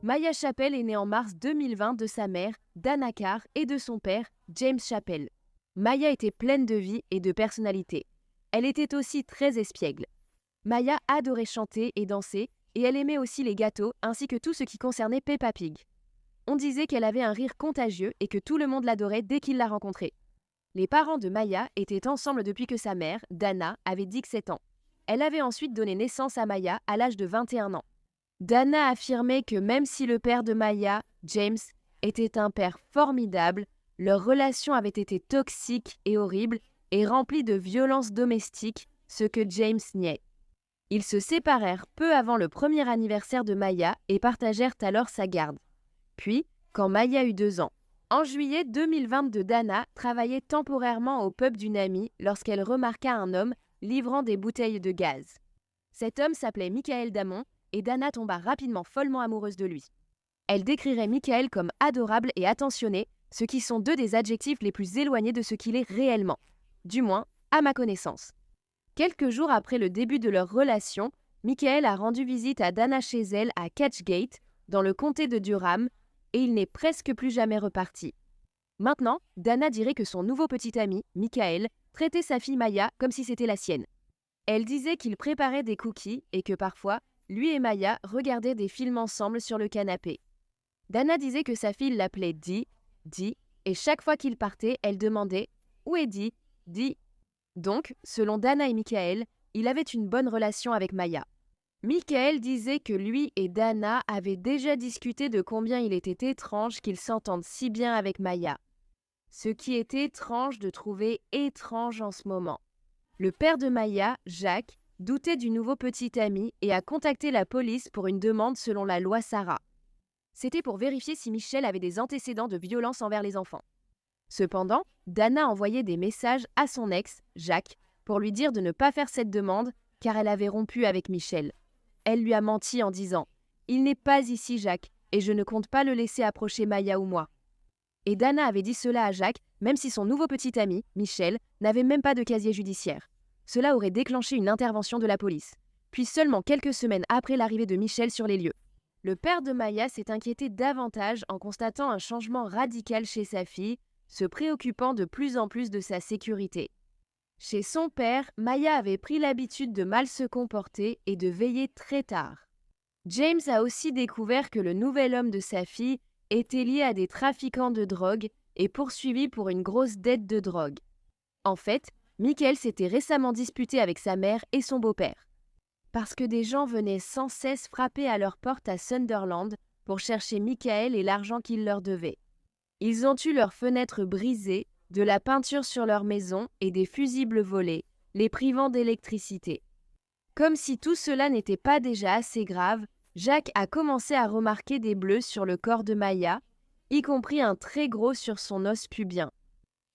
Maya Chappell est née en mars 2020 de sa mère, Dana Carr, et de son père, James Chappell. Maya était pleine de vie et de personnalité. Elle était aussi très espiègle. Maya adorait chanter et danser, et elle aimait aussi les gâteaux ainsi que tout ce qui concernait Peppa Pig. On disait qu'elle avait un rire contagieux et que tout le monde l'adorait dès qu'il la rencontrait. Les parents de Maya étaient ensemble depuis que sa mère, Dana, avait 17 ans. Elle avait ensuite donné naissance à Maya à l'âge de 21 ans. Dana affirmait que même si le père de Maya, James, était un père formidable, leur relation avait été toxique et horrible et remplie de violences domestiques, ce que James niait. Ils se séparèrent peu avant le premier anniversaire de Maya et partagèrent alors sa garde. Puis, quand Maya eut 2 ans, en juillet 2022, Dana travaillait temporairement au pub d'une amie lorsqu'elle remarqua un homme livrant des bouteilles de gaz. Cet homme s'appelait Michael Damon et Dana tomba rapidement follement amoureuse de lui. Elle décrirait Michael comme adorable et attentionné, ce qui sont 2 des adjectifs les plus éloignés de ce qu'il est réellement, du moins à ma connaissance. Quelques jours après le début de leur relation, Michael a rendu visite à Dana chez elle à Catchgate, dans le comté de Durham, et il n'est presque plus jamais reparti. Maintenant, Dana dirait que son nouveau petit ami, Michael, traitait sa fille Maya comme si c'était la sienne. Elle disait qu'il préparait des cookies et que parfois, lui et Maya regardaient des films ensemble sur le canapé. Dana disait que sa fille l'appelait Dee, et chaque fois qu'il partait, elle demandait « Où est Dee, Dee ?» Donc, selon Dana et Michael, il avait une bonne relation avec Maya. Michael disait que lui et Dana avaient déjà discuté de combien il était étrange qu'ils s'entendent si bien avec Maya. Ce qui est étrange de trouver étrange en ce moment. Le père de Maya, Jacques, doutait du nouveau petit ami et a contacté la police pour une demande selon la loi Sarah. C'était pour vérifier si Michel avait des antécédents de violence envers les enfants. Cependant, Dana envoyait des messages à son ex, Jacques, pour lui dire de ne pas faire cette demande car elle avait rompu avec Michel. Elle lui a menti en disant « Il n'est pas ici, Jacques, et je ne compte pas le laisser approcher Maya ou moi. » Et Dana avait dit cela à Jacques, même si son nouveau petit ami, Michel, n'avait même pas de casier judiciaire. Cela aurait déclenché une intervention de la police. Puis seulement quelques semaines après l'arrivée de Michel sur les lieux. Le père de Maya s'est inquiété davantage en constatant un changement radical chez sa fille, se préoccupant de plus en plus de sa sécurité. Chez son père, Maya avait pris l'habitude de mal se comporter et de veiller très tard. James a aussi découvert que le nouvel homme de sa fille était lié à des trafiquants de drogue et poursuivi pour une grosse dette de drogue. En fait, Michael s'était récemment disputé avec sa mère et son beau-père. Parce que des gens venaient sans cesse frapper à leur porte à Sunderland pour chercher Michael et l'argent qu'il leur devait. Ils ont eu leurs fenêtres brisées, de la peinture sur leur maison et des fusibles volés, les privant d'électricité. Comme si tout cela n'était pas déjà assez grave, Jacques a commencé à remarquer des bleus sur le corps de Maya, y compris un très gros sur son os pubien.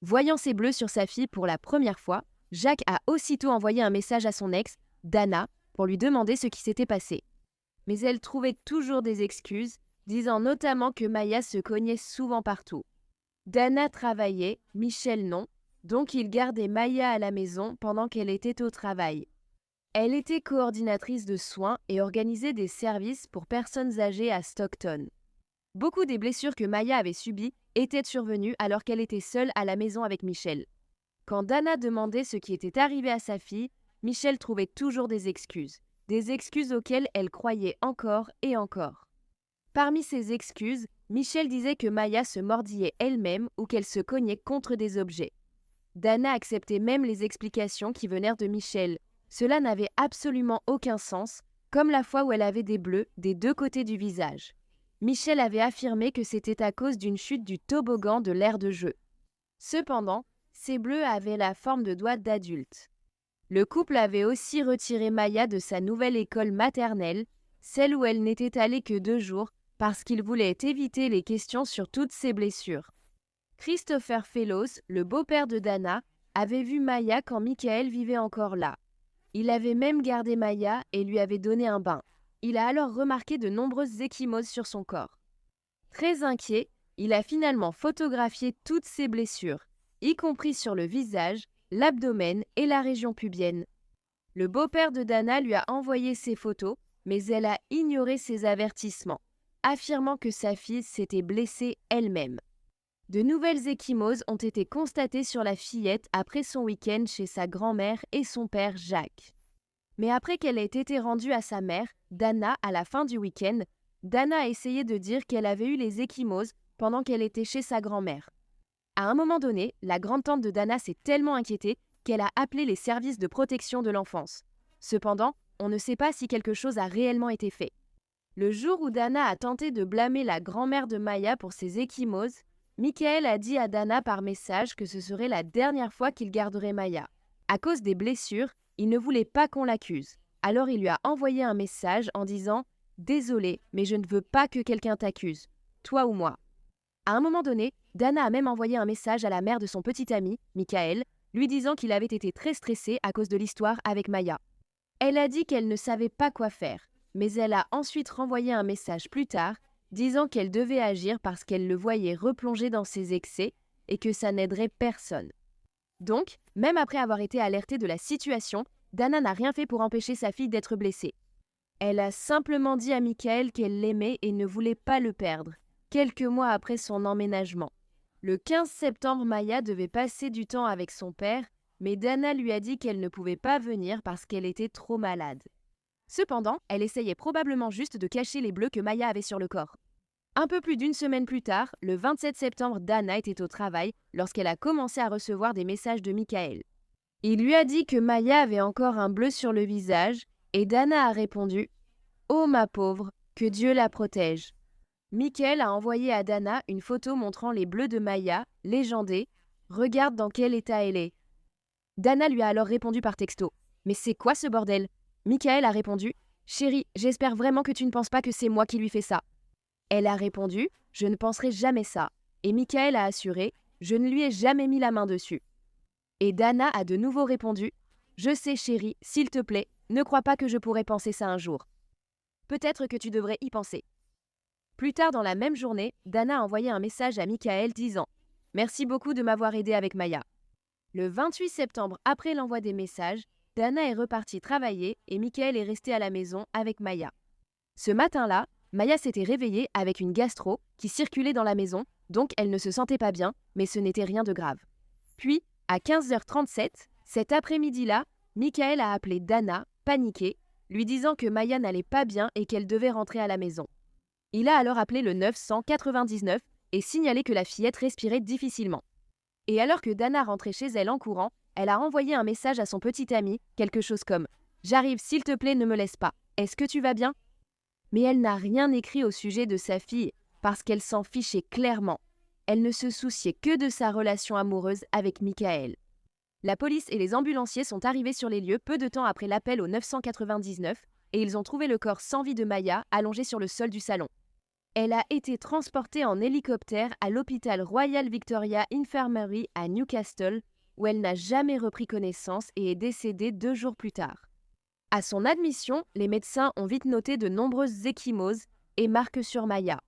Voyant ces bleus sur sa fille pour la première fois, Jacques a aussitôt envoyé un message à son ex, Dana, pour lui demander ce qui s'était passé. Mais elle trouvait toujours des excuses, disant notamment que Maya se cognait souvent partout. Dana travaillait, Michel non, donc il gardait Maya à la maison pendant qu'elle était au travail. Elle était coordinatrice de soins et organisait des services pour personnes âgées à Stockton. Beaucoup des blessures que Maya avait subies étaient survenues alors qu'elle était seule à la maison avec Michel. Quand Dana demandait ce qui était arrivé à sa fille, Michel trouvait toujours des excuses auxquelles elle croyait encore et encore. Parmi ces excuses, Michel disait que Maya se mordillait elle-même ou qu'elle se cognait contre des objets. Dana acceptait même les explications qui venèrent de Michel. Cela n'avait absolument aucun sens, comme la fois où elle avait des bleus des 2 côtés du visage. Michel avait affirmé que c'était à cause d'une chute du toboggan de l'aire de jeu. Cependant, ces bleus avaient la forme de doigts d'adulte. Le couple avait aussi retiré Maya de sa nouvelle école maternelle, celle où elle n'était allée que 2 jours, parce qu'il voulait éviter les questions sur toutes ses blessures. Christopher Fellows, le beau-père de Dana, avait vu Maya quand Michael vivait encore là. Il avait même gardé Maya et lui avait donné un bain. Il a alors remarqué de nombreuses ecchymoses sur son corps. Très inquiet, il a finalement photographié toutes ses blessures, y compris sur le visage, l'abdomen et la région pubienne. Le beau-père de Dana lui a envoyé ces photos, mais elle a ignoré ses avertissements. affirmant que sa fille s'était blessée elle-même. De nouvelles ecchymoses ont été constatées sur la fillette après son week-end chez sa grand-mère et son père Jacques. Mais après qu'elle ait été rendue à sa mère, Dana, à la fin du week-end, Dana a essayé de dire qu'elle avait eu les ecchymoses pendant qu'elle était chez sa grand-mère. À un moment donné, la grande-tante de Dana s'est tellement inquiétée qu'elle a appelé les services de protection de l'enfance. Cependant, on ne sait pas si quelque chose a réellement été fait. Le jour où Dana a tenté de blâmer la grand-mère de Maya pour ses ecchymoses, Michael a dit à Dana par message que ce serait la dernière fois qu'il garderait Maya. À cause des blessures, il ne voulait pas qu'on l'accuse. Alors il lui a envoyé un message en disant « Désolé, mais je ne veux pas que quelqu'un t'accuse, toi ou moi ». À un moment donné, Dana a même envoyé un message à la mère de son petit ami, Michael, lui disant qu'il avait été très stressé à cause de l'histoire avec Maya. Elle a dit qu'elle ne savait pas quoi faire, mais elle a ensuite renvoyé un message plus tard disant qu'elle devait agir parce qu'elle le voyait replonger dans ses excès et que ça n'aiderait personne. Donc, même après avoir été alertée de la situation, Dana n'a rien fait pour empêcher sa fille d'être blessée. Elle a simplement dit à Michael qu'elle l'aimait et ne voulait pas le perdre, quelques mois après son emménagement. Le 15 septembre, Maya devait passer du temps avec son père, mais Dana lui a dit qu'elle ne pouvait pas venir parce qu'elle était trop malade. Cependant, elle essayait probablement juste de cacher les bleus que Maya avait sur le corps. Un peu plus d'une semaine plus tard, le 27 septembre, Dana était au travail lorsqu'elle a commencé à recevoir des messages de Michael. Il lui a dit que Maya avait encore un bleu sur le visage et Dana a répondu « Oh ma pauvre, que Dieu la protège ». Michael a envoyé à Dana une photo montrant les bleus de Maya, légendés. « Regarde dans quel état elle est ». Dana lui a alors répondu par texto « Mais c'est quoi ce bordel ?» Michael a répondu « Chérie, j'espère vraiment que tu ne penses pas que c'est moi qui lui fais ça. » Elle a répondu « Je ne penserai jamais ça. » Et Michael a assuré « Je ne lui ai jamais mis la main dessus. » Et Dana a de nouveau répondu « Je sais chérie, s'il te plaît, ne crois pas que je pourrais penser ça un jour. Peut-être que tu devrais y penser. » Plus tard dans la même journée, Dana a envoyé un message à Michael disant « Merci beaucoup de m'avoir aidé avec Maya. » Le 28 septembre, après l'envoi des messages, Dana est repartie travailler et Michael est resté à la maison avec Maya. Ce matin-là, Maya s'était réveillée avec une gastro qui circulait dans la maison, donc elle ne se sentait pas bien, mais ce n'était rien de grave. Puis, à 15h37, cet après-midi-là, Michael a appelé Dana, paniquée, lui disant que Maya n'allait pas bien et qu'elle devait rentrer à la maison. Il a alors appelé le 999 et signalé que la fillette respirait difficilement. Et alors que Dana rentrait chez elle en courant, elle a envoyé un message à son petit ami, quelque chose comme « J'arrive, s'il te plaît, ne me laisse pas. Est-ce que tu vas bien ?» Mais elle n'a rien écrit au sujet de sa fille parce qu'elle s'en fichait clairement. Elle ne se souciait que de sa relation amoureuse avec Michael. La police et les ambulanciers sont arrivés sur les lieux peu de temps après l'appel au 999 et ils ont trouvé le corps sans vie de Maya allongé sur le sol du salon. Elle a été transportée en hélicoptère à l'hôpital Royal Victoria Infirmary à Newcastle, où elle n'a jamais repris connaissance et est décédée 2 jours plus tard. À son admission, les médecins ont vite noté de nombreuses ecchymoses et marques sur Maya.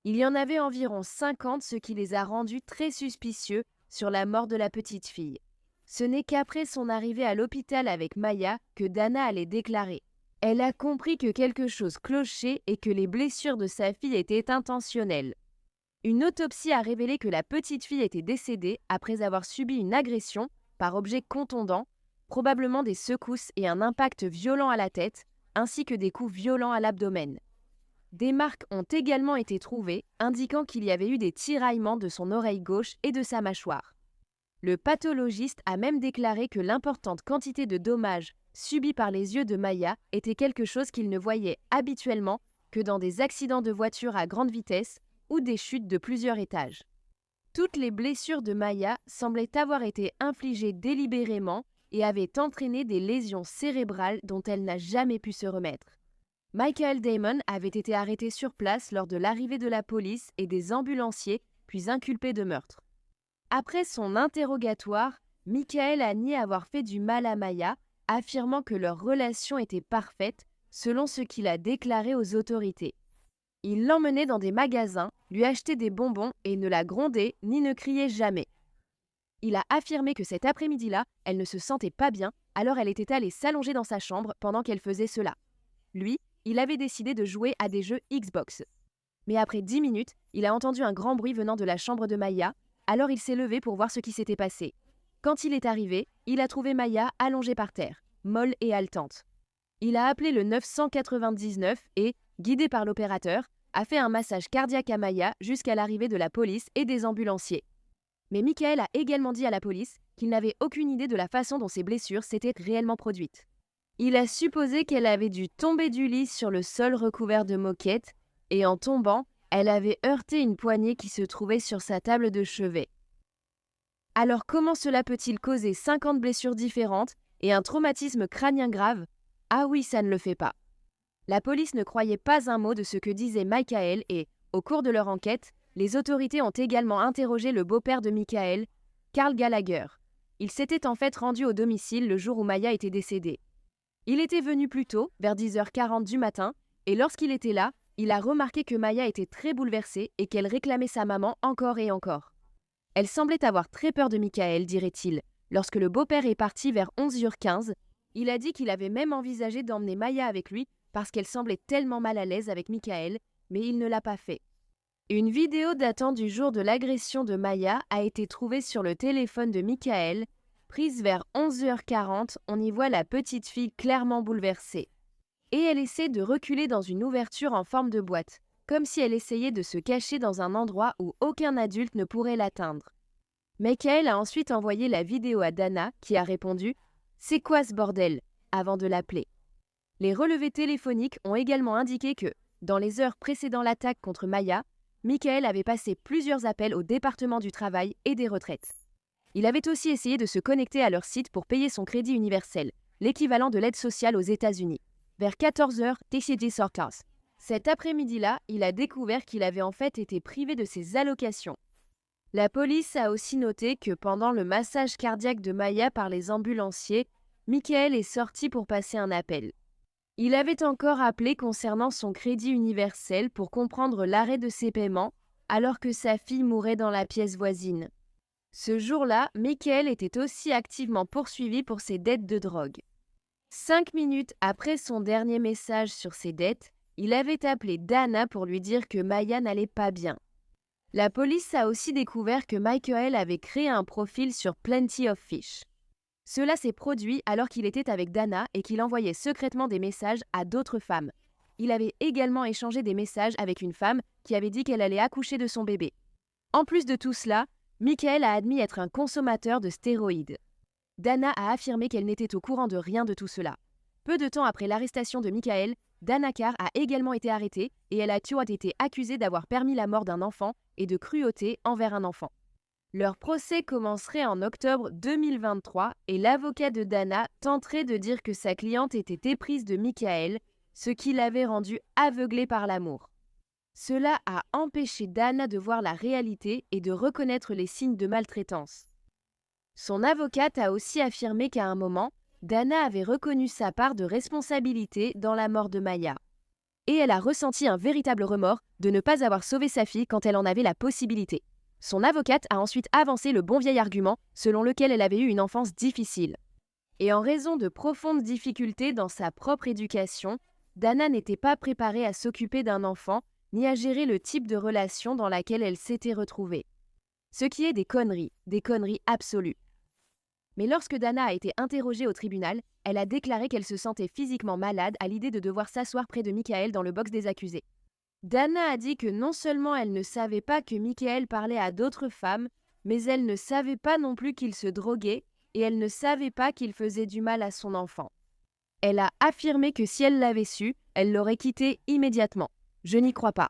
Il y en avait environ 50, ce qui les a rendus très suspicieux sur la mort de la petite fille. Ce n'est qu'après son arrivée à l'hôpital avec Maya que Dana allait déclarer. Elle a compris que quelque chose clochait et que les blessures de sa fille étaient intentionnelles. Une autopsie a révélé que la petite fille était décédée après avoir subi une agression par objet contondant, probablement des secousses et un impact violent à la tête, ainsi que des coups violents à l'abdomen. Des marques ont également été trouvées, indiquant qu'il y avait eu des tiraillements de son oreille gauche et de sa mâchoire. Le pathologiste a même déclaré que l'importante quantité de dommages subis par les yeux de Maya était quelque chose qu'il ne voyait habituellement que dans des accidents de voiture à grande vitesse ou des chutes de plusieurs étages. Toutes les blessures de Maya semblaient avoir été infligées délibérément et avaient entraîné des lésions cérébrales dont elle n'a jamais pu se remettre. Michael Damon avait été arrêté sur place lors de l'arrivée de la police et des ambulanciers, puis inculpé de meurtre. Après son interrogatoire, Michael a nié avoir fait du mal à Maya, affirmant que leur relation était parfaite, selon ce qu'il a déclaré aux autorités. Il l'emmenait dans des magasins, lui achetait des bonbons et ne la grondait ni ne criait jamais. Il a affirmé que cet après-midi-là, elle ne se sentait pas bien, alors elle était allée s'allonger dans sa chambre pendant qu'elle faisait cela. Lui, il avait décidé de jouer à des jeux Xbox. Mais après 10 minutes, il a entendu un grand bruit venant de la chambre de Maya, alors il s'est levé pour voir ce qui s'était passé. Quand il est arrivé, il a trouvé Maya allongée par terre, molle et haletante. Il a appelé le 999 et, guidé par l'opérateur, a fait un massage cardiaque à Maya jusqu'à l'arrivée de la police et des ambulanciers. Mais Michael a également dit à la police qu'il n'avait aucune idée de la façon dont ses blessures s'étaient réellement produites. Il a supposé qu'elle avait dû tomber du lit sur le sol recouvert de moquettes et en tombant, elle avait heurté une poignée qui se trouvait sur sa table de chevet. Alors comment cela peut-il causer 50 blessures différentes et un traumatisme crânien grave? Ah oui, ça ne le fait pas. La police ne croyait pas un mot de ce que disait Michael et, au cours de leur enquête, les autorités ont également interrogé le beau-père de Michael, Carl Gallagher. Il s'était en fait rendu au domicile le jour où Maya était décédée. Il était venu plus tôt, vers 10h40 du matin, et lorsqu'il était là, il a remarqué que Maya était très bouleversée et qu'elle réclamait sa maman encore et encore. Elle semblait avoir très peur de Michael, dirait-il. Lorsque le beau-père est parti vers 11h15, il a dit qu'il avait même envisagé d'emmener Maya avec lui parce qu'elle semblait tellement mal à l'aise avec Michael, mais il ne l'a pas fait. Une vidéo datant du jour de l'agression de Maya a été trouvée sur le téléphone de Michael. Prise vers 11h40, on y voit la petite fille clairement bouleversée. Et elle essaie de reculer dans une ouverture en forme de boîte, comme si elle essayait de se cacher dans un endroit où aucun adulte ne pourrait l'atteindre. Michael a ensuite envoyé la vidéo à Dana, qui a répondu « C'est quoi ce bordel ?» avant de l'appeler. Les relevés téléphoniques ont également indiqué que, dans les heures précédant l'attaque contre Maya, Michael avait passé plusieurs appels au département du travail et des retraites. Il avait aussi essayé de se connecter à leur site pour payer son crédit universel, l'équivalent de l'aide sociale aux États-Unis. Vers 14h, TCG Sorcas. Cet après-midi-là, il a découvert qu'il avait en fait été privé de ses allocations. La police a aussi noté que pendant le massage cardiaque de Maya par les ambulanciers, Michael est sorti pour passer un appel. Il avait encore appelé concernant son crédit universel pour comprendre l'arrêt de ses paiements, alors que sa fille mourait dans la pièce voisine. Ce jour-là, Michael était aussi activement poursuivi pour ses dettes de drogue. 5 minutes après son dernier message sur ses dettes, il avait appelé Dana pour lui dire que Maya n'allait pas bien. La police a aussi découvert que Michael avait créé un profil sur Plenty of Fish. Cela s'est produit alors qu'il était avec Dana et qu'il envoyait secrètement des messages à d'autres femmes. Il avait également échangé des messages avec une femme qui avait dit qu'elle allait accoucher de son bébé. En plus de tout cela, Michael a admis être un consommateur de stéroïdes. Dana a affirmé qu'elle n'était au courant de rien de tout cela. Peu de temps après l'arrestation de Michael, Dana Carr a également été arrêtée et elle a été accusée d'avoir permis la mort d'un enfant et de cruauté envers un enfant. Leur procès commencerait en octobre 2023 et l'avocat de Dana tenterait de dire que sa cliente était éprise de Michael, ce qui l'avait rendue aveuglée par l'amour. Cela a empêché Dana de voir la réalité et de reconnaître les signes de maltraitance. Son avocate a aussi affirmé qu'à un moment, Dana avait reconnu sa part de responsabilité dans la mort de Maya. Et elle a ressenti un véritable remords de ne pas avoir sauvé sa fille quand elle en avait la possibilité. Son avocate a ensuite avancé le bon vieil argument selon lequel elle avait eu une enfance difficile. Et en raison de profondes difficultés dans sa propre éducation, Dana n'était pas préparée à s'occuper d'un enfant ni à gérer le type de relation dans laquelle elle s'était retrouvée. Ce qui est des conneries absolues. Mais lorsque Dana a été interrogée au tribunal, elle a déclaré qu'elle se sentait physiquement malade à l'idée de devoir s'asseoir près de Michael dans le box des accusés. Dana a dit que non seulement elle ne savait pas que Michael parlait à d'autres femmes, mais elle ne savait pas non plus qu'il se droguait et elle ne savait pas qu'il faisait du mal à son enfant. Elle a affirmé que si elle l'avait su, elle l'aurait quitté immédiatement. Je n'y crois pas.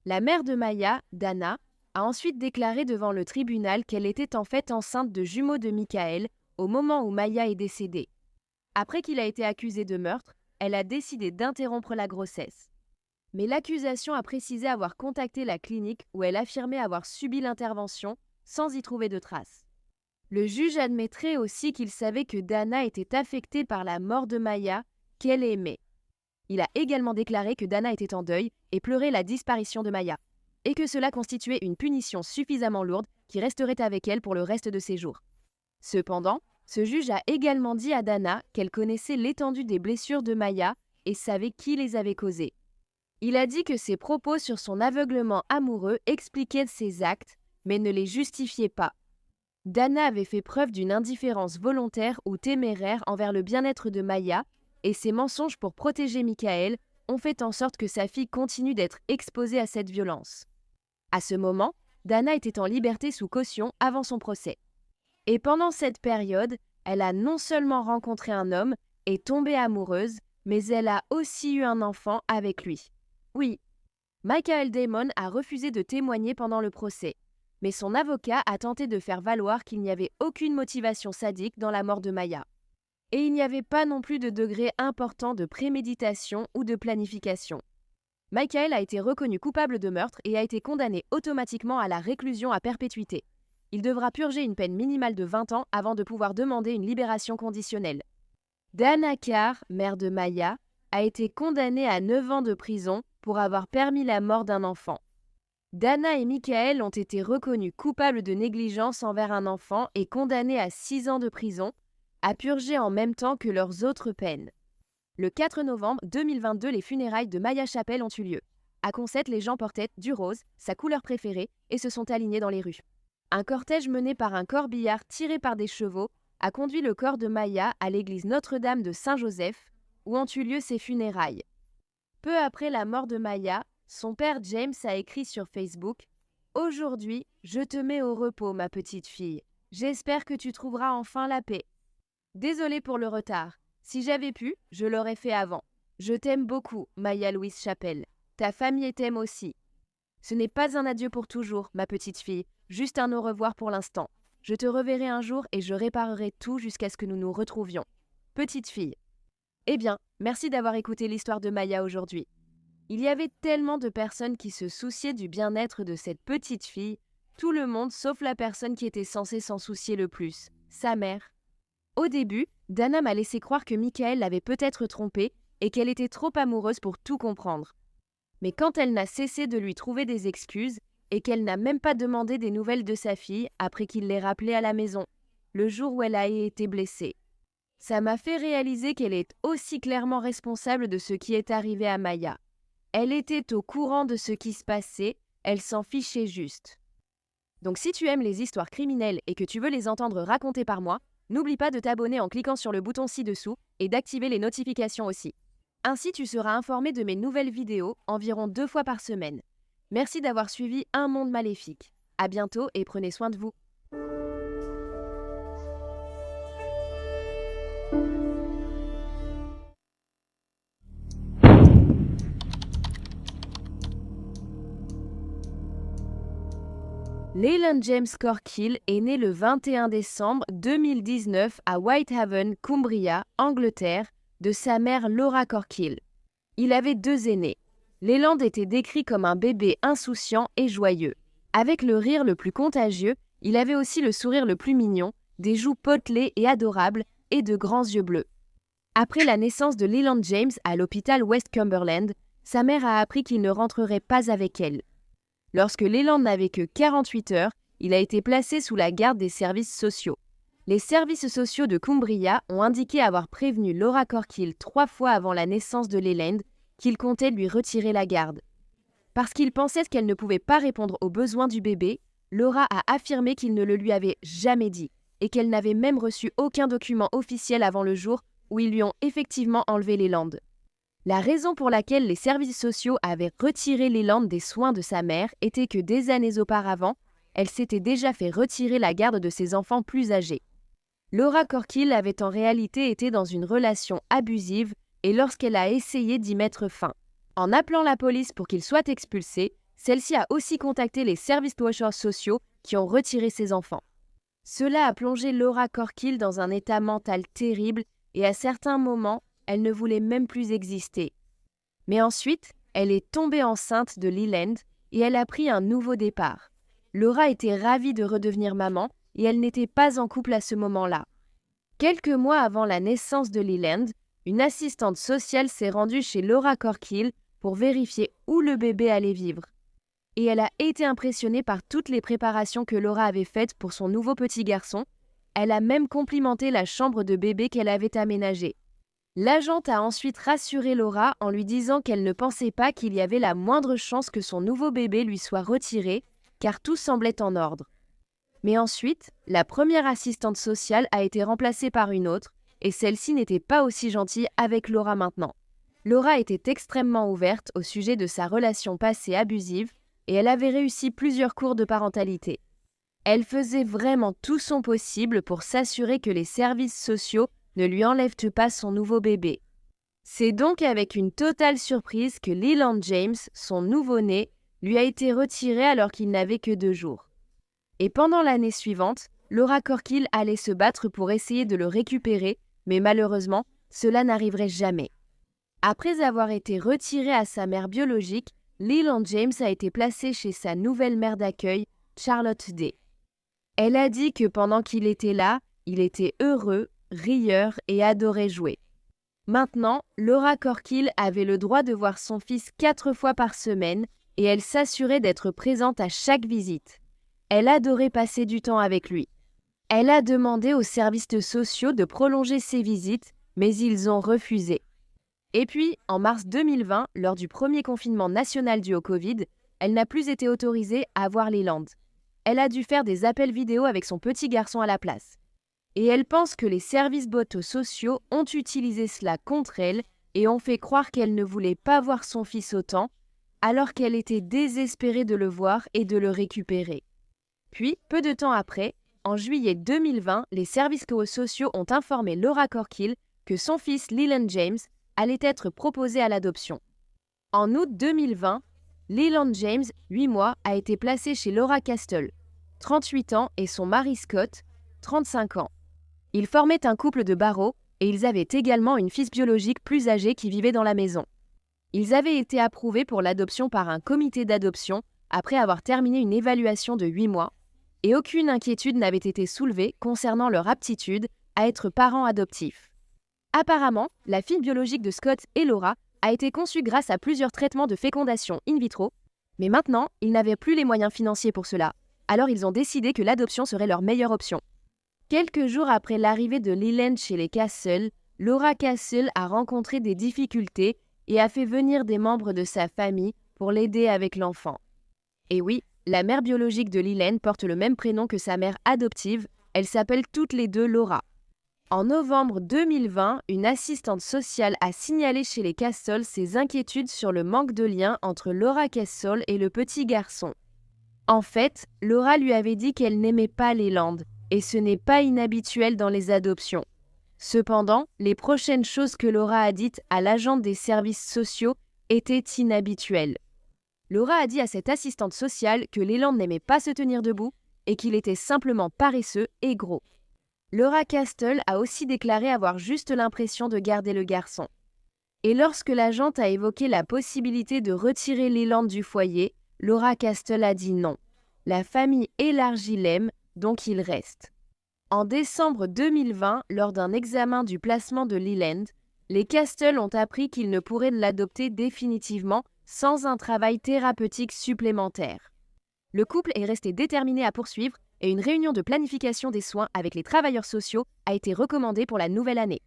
La mère de Maya, Dana, a ensuite déclaré devant le tribunal qu'elle était en fait enceinte de jumeaux de Michael au moment où Maya est décédée. Après qu'il a été accusé de meurtre, elle a décidé d'interrompre la grossesse. Mais l'accusation a précisé avoir contacté la clinique où elle affirmait avoir subi l'intervention sans y trouver de traces. Le juge admettrait aussi qu'il savait que Dana était affectée par la mort de Maya, qu'elle aimait. Il a également déclaré que Dana était en deuil et pleurait la disparition de Maya, et que cela constituait une punition suffisamment lourde qui resterait avec elle pour le reste de ses jours. Cependant, ce juge a également dit à Dana qu'elle connaissait l'étendue des blessures de Maya et savait qui les avait causées. Il a dit que ses propos sur son aveuglement amoureux expliquaient ses actes, mais ne les justifiaient pas. Dana avait fait preuve d'une indifférence volontaire ou téméraire envers le bien-être de Maya, et ses mensonges pour protéger Michael ont fait en sorte que sa fille continue d'être exposée à cette violence. À ce moment, Dana était en liberté sous caution avant son procès. Et pendant cette période, elle a non seulement rencontré un homme et tombé amoureuse, mais elle a aussi eu un enfant avec lui. Oui, Michael Damon a refusé de témoigner pendant le procès, mais son avocat a tenté de faire valoir qu'il n'y avait aucune motivation sadique dans la mort de Maya. Et il n'y avait pas non plus de degré important de préméditation ou de planification. Michael a été reconnu coupable de meurtre et a été condamné automatiquement à la réclusion à perpétuité. Il devra purger une peine minimale de 20 ans avant de pouvoir demander une libération conditionnelle. Dana Carr, mère de Maya, a été condamnée à 9 ans de prison pour avoir permis la mort d'un enfant. Dana et Michael ont été reconnus coupables de négligence envers un enfant et condamnés à 6 ans de prison, à purger en même temps que leurs autres peines. Le 4 novembre 2022, les funérailles de Maya Chappell ont eu lieu. À Consett, les gens portaient du rose, sa couleur préférée, et se sont alignés dans les rues. Un cortège mené par un corbillard tiré par des chevaux a conduit le corps de Maya à l'église Notre-Dame de Saint-Joseph, où ont eu lieu ses funérailles. Peu après la mort de Maya, son père James a écrit sur Facebook « Aujourd'hui, je te mets au repos, ma petite fille. J'espère que tu trouveras enfin la paix. Désolé pour le retard. Si j'avais pu, je l'aurais fait avant. Je t'aime beaucoup, Maya Louise Chappell. Ta famille t'aime aussi. Ce n'est pas un adieu pour toujours, ma petite fille, juste un au revoir pour l'instant. Je te reverrai un jour et je réparerai tout jusqu'à ce que nous nous retrouvions. Petite fille. » Eh bien, merci d'avoir écouté l'histoire de Maya aujourd'hui. Il y avait tellement de personnes qui se souciaient du bien-être de cette petite fille, tout le monde sauf la personne qui était censée s'en soucier le plus, sa mère. Au début, Dana m'a laissé croire que Michael l'avait peut-être trompée et qu'elle était trop amoureuse pour tout comprendre. Mais quand elle n'a cessé de lui trouver des excuses et qu'elle n'a même pas demandé des nouvelles de sa fille après qu'il l'ait rappelée à la maison, le jour où elle a été blessée, ça m'a fait réaliser qu'elle est aussi clairement responsable de ce qui est arrivé à Maya. Elle était au courant de ce qui se passait, elle s'en fichait juste. Donc si tu aimes les histoires criminelles et que tu veux les entendre racontées par moi, n'oublie pas de t'abonner en cliquant sur le bouton ci-dessous et d'activer les notifications aussi. Ainsi, tu seras informé de mes nouvelles vidéos environ 2 fois par semaine. Merci d'avoir suivi Un Monde Maléfique. À bientôt et prenez soin de vous. Leland James Corkill est né le 21 décembre 2019 à Whitehaven, Cumbria, Angleterre, de sa mère Laura Corkill. Il avait 2 aînés. Leland était décrit comme un bébé insouciant et joyeux. Avec le rire le plus contagieux, il avait aussi le sourire le plus mignon, des joues potelées et adorables et de grands yeux bleus. Après la naissance de Leland James à l'hôpital West Cumberland, sa mère a appris qu'il ne rentrerait pas avec elle. Lorsque Leland n'avait que 48 heures, il a été placé sous la garde des services sociaux. Les services sociaux de Cumbria ont indiqué avoir prévenu Laura Corkill 3 fois avant la naissance de Leland qu'ils comptaient lui retirer la garde. Parce qu'ils pensaient qu'elle ne pouvait pas répondre aux besoins du bébé, Laura a affirmé qu'il ne le lui avait jamais dit et qu'elle n'avait même reçu aucun document officiel avant le jour où ils lui ont effectivement enlevé Leland. La raison pour laquelle les services sociaux avaient retiré Leland des soins de sa mère était que des années auparavant, elle s'était déjà fait retirer la garde de ses enfants plus âgés. Laura Corkill avait en réalité été dans une relation abusive et lorsqu'elle a essayé d'y mettre fin. En appelant la police pour qu'il soit expulsé, celle-ci a aussi contacté les services sociaux qui ont retiré ses enfants. Cela a plongé Laura Corkill dans un état mental terrible et à certains moments, elle ne voulait même plus exister. Mais ensuite, elle est tombée enceinte de Leland et elle a pris un nouveau départ. Laura était ravie de redevenir maman et elle n'était pas en couple à ce moment-là. Quelques mois avant la naissance de Leland, une assistante sociale s'est rendue chez Laura Corkill pour vérifier où le bébé allait vivre. Et elle a été impressionnée par toutes les préparations que Laura avait faites pour son nouveau petit garçon. Elle a même complimenté la chambre de bébé qu'elle avait aménagée. L'agente a ensuite rassuré Laura en lui disant qu'elle ne pensait pas qu'il y avait la moindre chance que son nouveau bébé lui soit retiré, car tout semblait en ordre. Mais ensuite, la première assistante sociale a été remplacée par une autre, et celle-ci n'était pas aussi gentille avec Laura maintenant. Laura était extrêmement ouverte au sujet de sa relation passée abusive, et elle avait réussi plusieurs cours de parentalité. Elle faisait vraiment tout son possible pour s'assurer que les services sociaux ne lui enlèvent pas son nouveau bébé. C'est donc avec une totale surprise que Leland James, son nouveau-né, lui a été retiré alors qu'il n'avait que 2 jours. Et pendant l'année suivante, Laura Corkill allait se battre pour essayer de le récupérer, mais malheureusement, cela n'arriverait jamais. Après avoir été retiré à sa mère biologique, Leland James a été placé chez sa nouvelle mère d'accueil, Charlotte Day. Elle a dit que pendant qu'il était là, il était heureux, rieur et adorait jouer. Maintenant, Laura Corkill avait le droit de voir son fils 4 fois par semaine et elle s'assurait d'être présente à chaque visite. Elle adorait passer du temps avec lui. Elle a demandé aux services sociaux de prolonger ses visites, mais ils ont refusé. Et puis, en mars 2020, lors du premier confinement national dû au Covid, elle n'a plus été autorisée à voir Leland. Elle a dû faire des appels vidéo avec son petit garçon à la place. Et elle pense que les services sociaux ont utilisé cela contre elle et ont fait croire qu'elle ne voulait pas voir son fils autant, alors qu'elle était désespérée de le voir et de le récupérer. Puis, peu de temps après, en juillet 2020, les services sociaux ont informé Laura Corkill que son fils Leland James allait être proposé à l'adoption. En août 2020, Leland James, 8 mois, a été placé chez Laura Castle, 38 ans, et son mari Scott, 35 ans. Ils formaient un couple de barreaux et ils avaient également une fille biologique plus âgée qui vivait dans la maison. Ils avaient été approuvés pour l'adoption par un comité d'adoption après avoir terminé une évaluation de 8 mois et aucune inquiétude n'avait été soulevée concernant leur aptitude à être parents adoptifs. Apparemment, la fille biologique de Scott et Laura a été conçue grâce à plusieurs traitements de fécondation in vitro, mais maintenant, ils n'avaient plus les moyens financiers pour cela, alors ils ont décidé que l'adoption serait leur meilleure option. Quelques jours après l'arrivée de Leland chez les Castle, Laura Castle a rencontré des difficultés et a fait venir des membres de sa famille pour l'aider avec l'enfant. Et oui, la mère biologique de Leland porte le même prénom que sa mère adoptive, elles s'appellent toutes les deux Laura. En novembre 2020, une assistante sociale a signalé chez les Castle ses inquiétudes sur le manque de lien entre Laura Castle et le petit garçon. En fait, Laura lui avait dit qu'elle n'aimait pas Leland, et ce n'est pas inhabituel dans les adoptions. Cependant, les prochaines choses que Laura a dites à l'agente des services sociaux étaient inhabituelles. Laura a dit à cette assistante sociale que Leland n'aimait pas se tenir debout et qu'il était simplement paresseux et gros. Laura Castle a aussi déclaré avoir juste l'impression de garder le garçon. Et lorsque l'agente a évoqué la possibilité de retirer Leland du foyer, Laura Castle a dit non. La famille élargie l'aime, donc il reste. En décembre 2020, lors d'un examen du placement de Leland, les Castle ont appris qu'ils ne pourraient l'adopter définitivement sans un travail thérapeutique supplémentaire. Le couple est resté déterminé à poursuivre et une réunion de planification des soins avec les travailleurs sociaux a été recommandée pour la nouvelle année.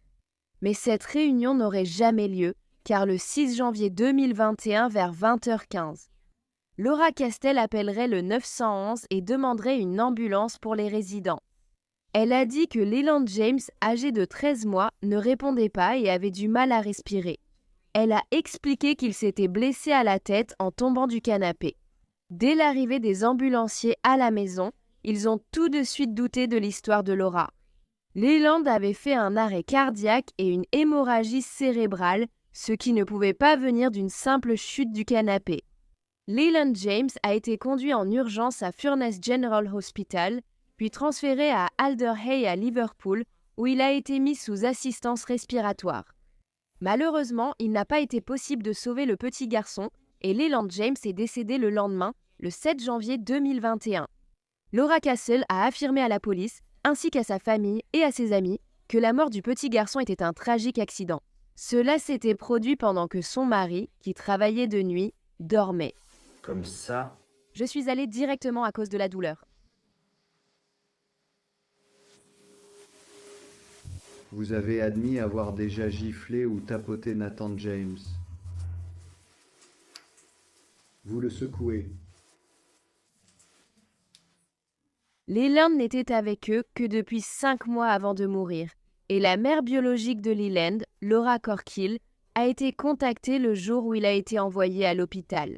Mais cette réunion n'aurait jamais lieu, car le 6 janvier 2021 vers 20h15, Laura Castle appellerait le 911 et demanderait une ambulance pour les résidents. Elle a dit que Leland James, âgé de 13 mois, ne répondait pas et avait du mal à respirer. Elle a expliqué qu'il s'était blessé à la tête en tombant du canapé. Dès l'arrivée des ambulanciers à la maison, ils ont tout de suite douté de l'histoire de Laura. Leland avait fait un arrêt cardiaque et une hémorragie cérébrale, ce qui ne pouvait pas venir d'une simple chute du canapé. Leland James a été conduit en urgence à Furness General Hospital, puis transféré à Alder Hey à Liverpool, où il a été mis sous assistance respiratoire. Malheureusement, il n'a pas été possible de sauver le petit garçon et Leland James est décédé le lendemain, le 7 janvier 2021. Laura Castle a affirmé à la police, ainsi qu'à sa famille et à ses amis, que la mort du petit garçon était un tragique accident. Cela s'était produit pendant que son mari, qui travaillait de nuit, dormait. Comme ça. Je suis allée directement à cause de la douleur. Vous avez admis avoir déjà giflé ou tapoté Nathan James. Vous le secouez. Leland n'était avec eux que depuis 5 mois avant de mourir, et la mère biologique de Leland, Laura Corkill, a été contactée le jour où il a été envoyé à l'hôpital.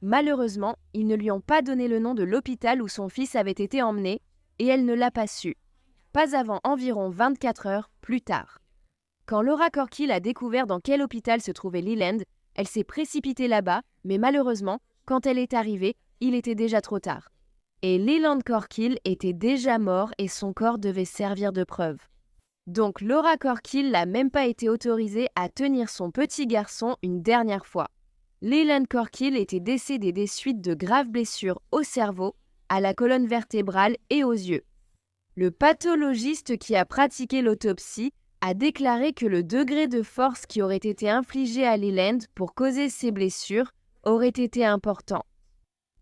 Malheureusement, ils ne lui ont pas donné le nom de l'hôpital où son fils avait été emmené, et elle ne l'a pas su. Pas avant environ 24 heures plus tard. Quand Laura Corkill a découvert dans quel hôpital se trouvait Leland, elle s'est précipitée là-bas, mais malheureusement, quand elle est arrivée, il était déjà trop tard. Et Leland Corkill était déjà mort et son corps devait servir de preuve. Donc Laura Corkill n'a même pas été autorisée à tenir son petit garçon une dernière fois. Leland Corkill était décédé des suites de graves blessures au cerveau, à la colonne vertébrale et aux yeux. Le pathologiste qui a pratiqué l'autopsie a déclaré que le degré de force qui aurait été infligé à Leland pour causer ces blessures aurait été important.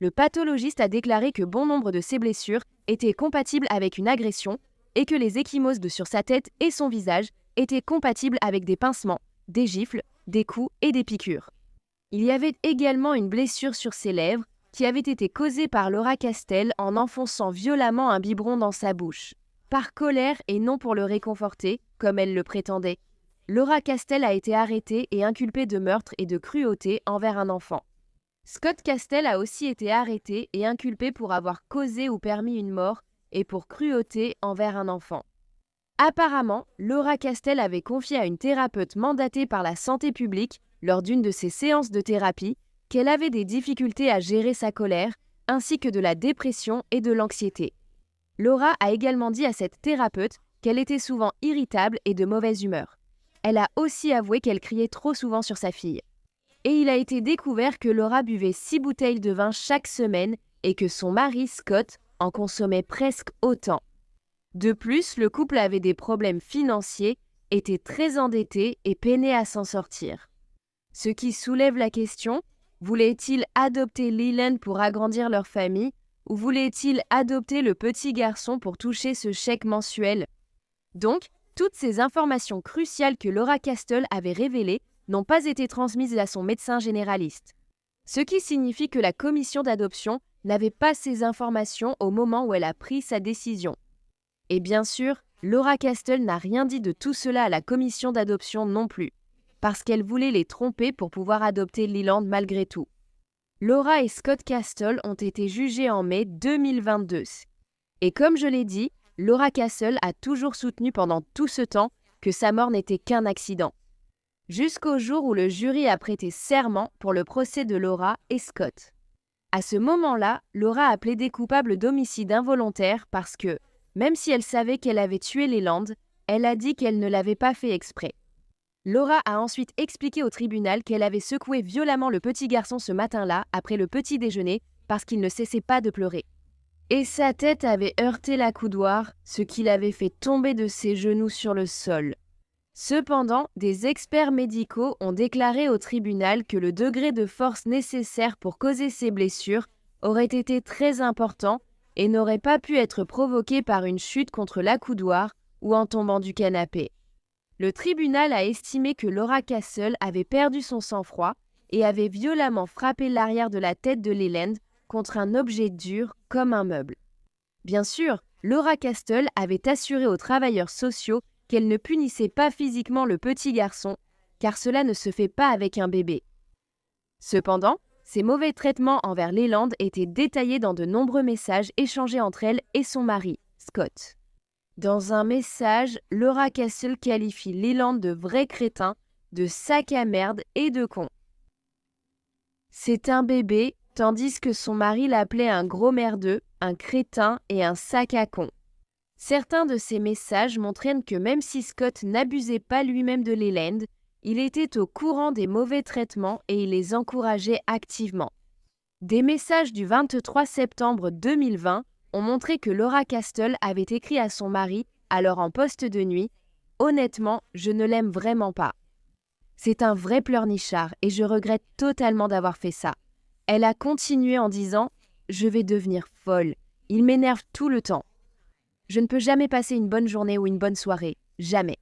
Le pathologiste a déclaré que bon nombre de ces blessures étaient compatibles avec une agression et que les ecchymoses sur sa tête et son visage étaient compatibles avec des pincements, des gifles, des coups et des piqûres. Il y avait également une blessure sur ses lèvres qui avait été causée par Laura Castel en enfonçant violemment un biberon dans sa bouche. Par colère et non pour le réconforter, comme elle le prétendait. Laura Castel a été arrêtée et inculpée de meurtre et de cruauté envers un enfant. Scott Castel a aussi été arrêté et inculpé pour avoir causé ou permis une mort et pour cruauté envers un enfant. Apparemment, Laura Castel avait confié à une thérapeute mandatée par la santé publique lors d'une de ses séances de thérapie qu'elle avait des difficultés à gérer sa colère, ainsi que de la dépression et de l'anxiété. Laura a également dit à cette thérapeute qu'elle était souvent irritable et de mauvaise humeur. Elle a aussi avoué qu'elle criait trop souvent sur sa fille. Et il a été découvert que Laura buvait 6 bouteilles de vin chaque semaine et que son mari, Scott, en consommait presque autant. De plus, le couple avait des problèmes financiers, était très endetté et peinait à s'en sortir. Ce qui soulève la question, voulait-il adopter Leland pour agrandir leur famille ou voulait-il adopter le petit garçon pour toucher ce chèque mensuel? Donc, toutes ces informations cruciales que Laura Castel avait révélées n'ont pas été transmises à son médecin généraliste. Ce qui signifie que la commission d'adoption n'avait pas ces informations au moment où elle a pris sa décision. Et bien sûr, Laura Castel n'a rien dit de tout cela à la commission d'adoption non plus, parce qu'elle voulait les tromper pour pouvoir adopter Leland malgré tout. Laura et Scott Castel ont été jugés en mai 2022. Et comme je l'ai dit, Laura Castel a toujours soutenu pendant tout ce temps que sa mort n'était qu'un accident. Jusqu'au jour où le jury a prêté serment pour le procès de Laura et Scott. À ce moment-là, Laura a plaidé coupable d'homicide involontaire parce que, même si elle savait qu'elle avait tué Leland, elle a dit qu'elle ne l'avait pas fait exprès. Laura a ensuite expliqué au tribunal qu'elle avait secoué violemment le petit garçon ce matin-là, après le petit déjeuner, parce qu'il ne cessait pas de pleurer. Et sa tête avait heurté la coudoir, ce qui l'avait fait tomber de ses genoux sur le sol. Cependant, des experts médicaux ont déclaré au tribunal que le degré de force nécessaire pour causer ces blessures aurait été très important et n'aurait pas pu être provoqué par une chute contre l'accoudoir ou en tombant du canapé. Le tribunal a estimé que Laura Castel avait perdu son sang-froid et avait violemment frappé l'arrière de la tête de Leland contre un objet dur comme un meuble. Bien sûr, Laura Castel avait assuré aux travailleurs sociaux qu'elle ne punissait pas physiquement le petit garçon, car cela ne se fait pas avec un bébé. Cependant, ces mauvais traitements envers Leland étaient détaillés dans de nombreux messages échangés entre elle et son mari, Scott. Dans un message, Laura Castel qualifie Leland de vrai crétin, de sac à merde et de con. C'est un bébé, tandis que son mari l'appelait un gros merdeux, un crétin et un sac à con. Certains de ces messages montraient que même si Scott n'abusait pas lui-même de Leland, il était au courant des mauvais traitements et il les encourageait activement. Des messages du 23 septembre 2020 ont montré que Laura Castel avait écrit à son mari, alors en poste de nuit, « Honnêtement, je ne l'aime vraiment pas. C'est un vrai pleurnichard et je regrette totalement d'avoir fait ça. » Elle a continué en disant « Je vais devenir folle. Il m'énerve tout le temps. Je ne peux jamais passer une bonne journée ou une bonne soirée. Jamais.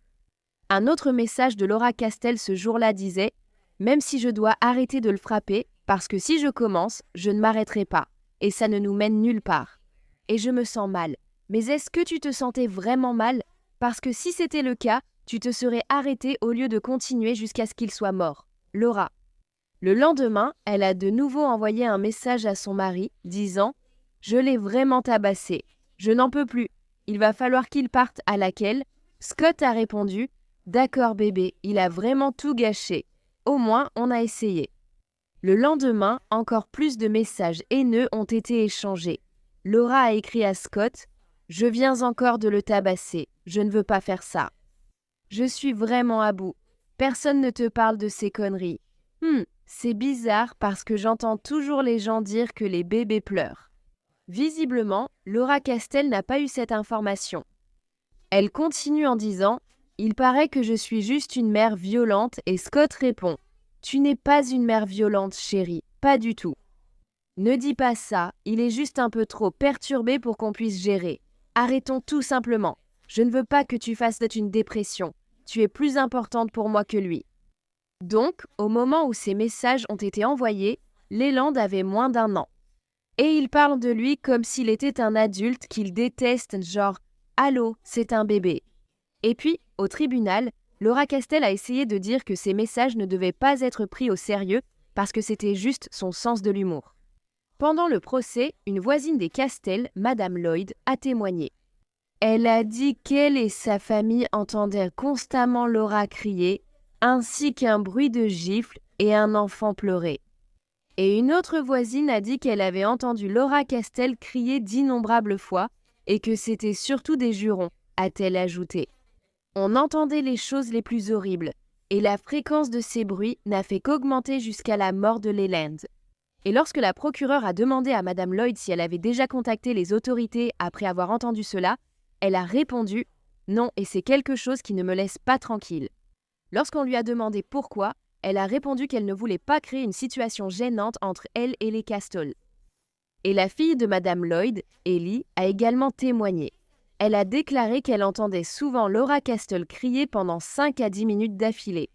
Un autre message de Laura Castel ce jour-là disait « Même si je dois arrêter de le frapper, parce que si je commence, je ne m'arrêterai pas, et ça ne nous mène nulle part. Et je me sens mal. Mais est-ce que tu te sentais vraiment mal? Parce que si c'était le cas, tu te serais arrêté au lieu de continuer jusqu'à ce qu'il soit mort. Laura. » Le lendemain, elle a de nouveau envoyé un message à son mari, disant « Je l'ai vraiment tabassé. Je n'en peux plus. Il va falloir qu'il parte. » À laquelle Scott a répondu « D'accord bébé, il a vraiment tout gâché. Au moins, on a essayé. » Le lendemain, encore plus de messages haineux ont été échangés. Laura a écrit à Scott « Je viens encore de le tabasser. Je ne veux pas faire ça. Je suis vraiment à bout. Personne ne te parle de ces conneries. C'est bizarre parce que j'entends toujours les gens dire que les bébés pleurent. » Visiblement, Laura Castel n'a pas eu cette information. Elle continue en disant « Il paraît que je suis juste une mère violente » et Scott répond « Tu n'es pas une mère violente, chérie, pas du tout. Ne dis pas ça, il est juste un peu trop perturbé pour qu'on puisse gérer. Arrêtons tout simplement. Je ne veux pas que tu fasses une dépression. Tu es plus importante pour moi que lui. » Donc, au moment où ces messages ont été envoyés, Leland avait moins d'1 an. Et il parle de lui comme s'il était un adulte qu'il déteste, genre « Allô, c'est un bébé ». Et puis, au tribunal, Laura Castel a essayé de dire que ces messages ne devaient pas être pris au sérieux parce que c'était juste son sens de l'humour. Pendant le procès, une voisine des Castel, Madame Lloyd, a témoigné. Elle a dit qu'elle et sa famille entendaient constamment Laura crier, ainsi qu'un bruit de gifles et un enfant pleurer. Et une autre voisine a dit qu'elle avait entendu Laura Castel crier d'innombrables fois et que c'était surtout des jurons, a-t-elle ajouté. On entendait les choses les plus horribles, et la fréquence de ces bruits n'a fait qu'augmenter jusqu'à la mort de Leland. Et lorsque la procureure a demandé à Madame Lloyd si elle avait déjà contacté les autorités après avoir entendu cela, elle a répondu « Non, et c'est quelque chose qui ne me laisse pas tranquille ». Lorsqu'on lui a demandé pourquoi, elle a répondu qu'elle ne voulait pas créer une situation gênante entre elle et les Castel. Et la fille de Madame Lloyd, Ellie, a également témoigné. Elle a déclaré qu'elle entendait souvent Laura Castel crier pendant 5 à 10 minutes d'affilée.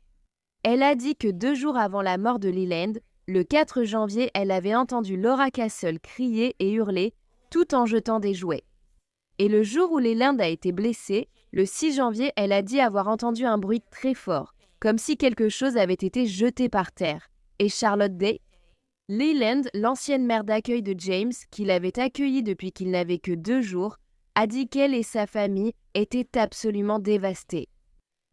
Elle a dit que 2 jours avant la mort de Leland, le 4 janvier, elle avait entendu Laura Castel crier et hurler tout en jetant des jouets. Et le jour où Leland a été blessé, le 6 janvier, elle a dit avoir entendu un bruit très fort, comme si quelque chose avait été jeté par terre. Et Charlotte Day, Leland, l'ancienne mère d'accueil de James, qui l'avait accueilli depuis qu'il n'avait que 2 jours, a dit qu'elle et sa famille étaient absolument dévastées.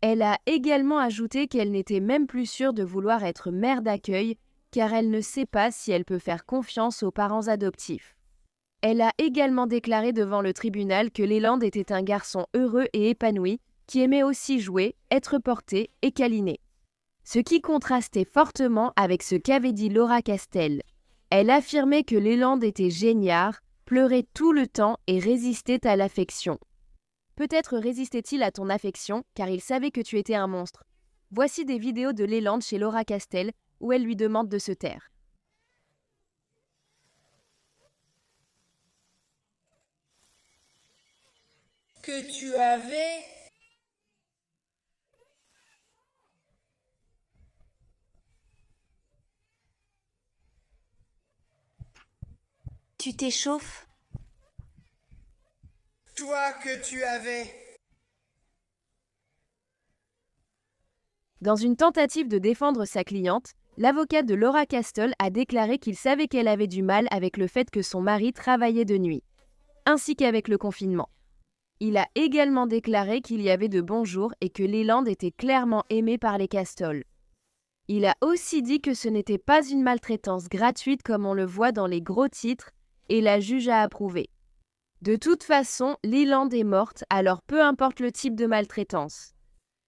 Elle a également ajouté qu'elle n'était même plus sûre de vouloir être mère d'accueil, car elle ne sait pas si elle peut faire confiance aux parents adoptifs. Elle a également déclaré devant le tribunal que Leland était un garçon heureux et épanoui, qui aimait aussi jouer, être porté et câliné. Ce qui contrastait fortement avec ce qu'avait dit Laura Castel. Elle affirmait que Leland était génial, pleurait tout le temps et résistait à l'affection. Peut-être résistait-il à ton affection, car il savait que tu étais un monstre. Voici des vidéos de Leland chez Laura Castel, où elle lui demande de se taire. Que tu avais. Tu t'échauffes? Toi que tu avais. Dans une tentative de défendre sa cliente, l'avocat de Laura Castel a déclaré qu'il savait qu'elle avait du mal avec le fait que son mari travaillait de nuit, ainsi qu'avec le confinement. Il a également déclaré qu'il y avait de bons jours et que Leland était clairement aimé par les Castel. Il a aussi dit que ce n'était pas une maltraitance gratuite comme on le voit dans les gros titres et la juge a approuvé. De toute façon, Leland est morte, alors peu importe le type de maltraitance.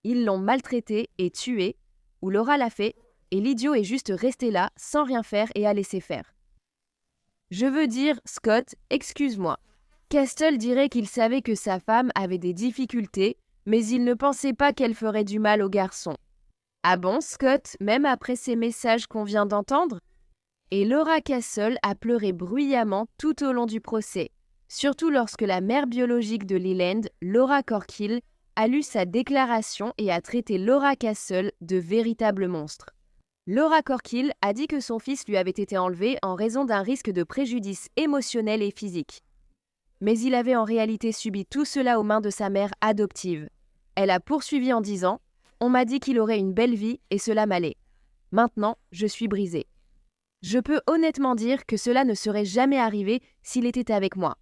Ils l'ont maltraitée et tuée, ou Laura l'a fait, et l'idiot est juste resté là, sans rien faire et a laissé faire. Je veux dire, Scott, excuse-moi. Castel dirait qu'il savait que sa femme avait des difficultés, mais il ne pensait pas qu'elle ferait du mal au garçon. Ah bon, Scott, même après ces messages qu'on vient d'entendre? Et Laura Castel a pleuré bruyamment tout au long du procès, surtout lorsque la mère biologique de Leland, Laura Corkill, a lu sa déclaration et a traité Laura Castle de véritable monstre. Laura Corkill a dit que son fils lui avait été enlevé en raison d'un risque de préjudice émotionnel et physique. Mais il avait en réalité subi tout cela aux mains de sa mère adoptive. Elle a poursuivi en disant « On m'a dit qu'il aurait une belle vie et cela m'allait. Maintenant, je suis brisée. Je peux honnêtement dire que cela ne serait jamais arrivé s'il était avec moi.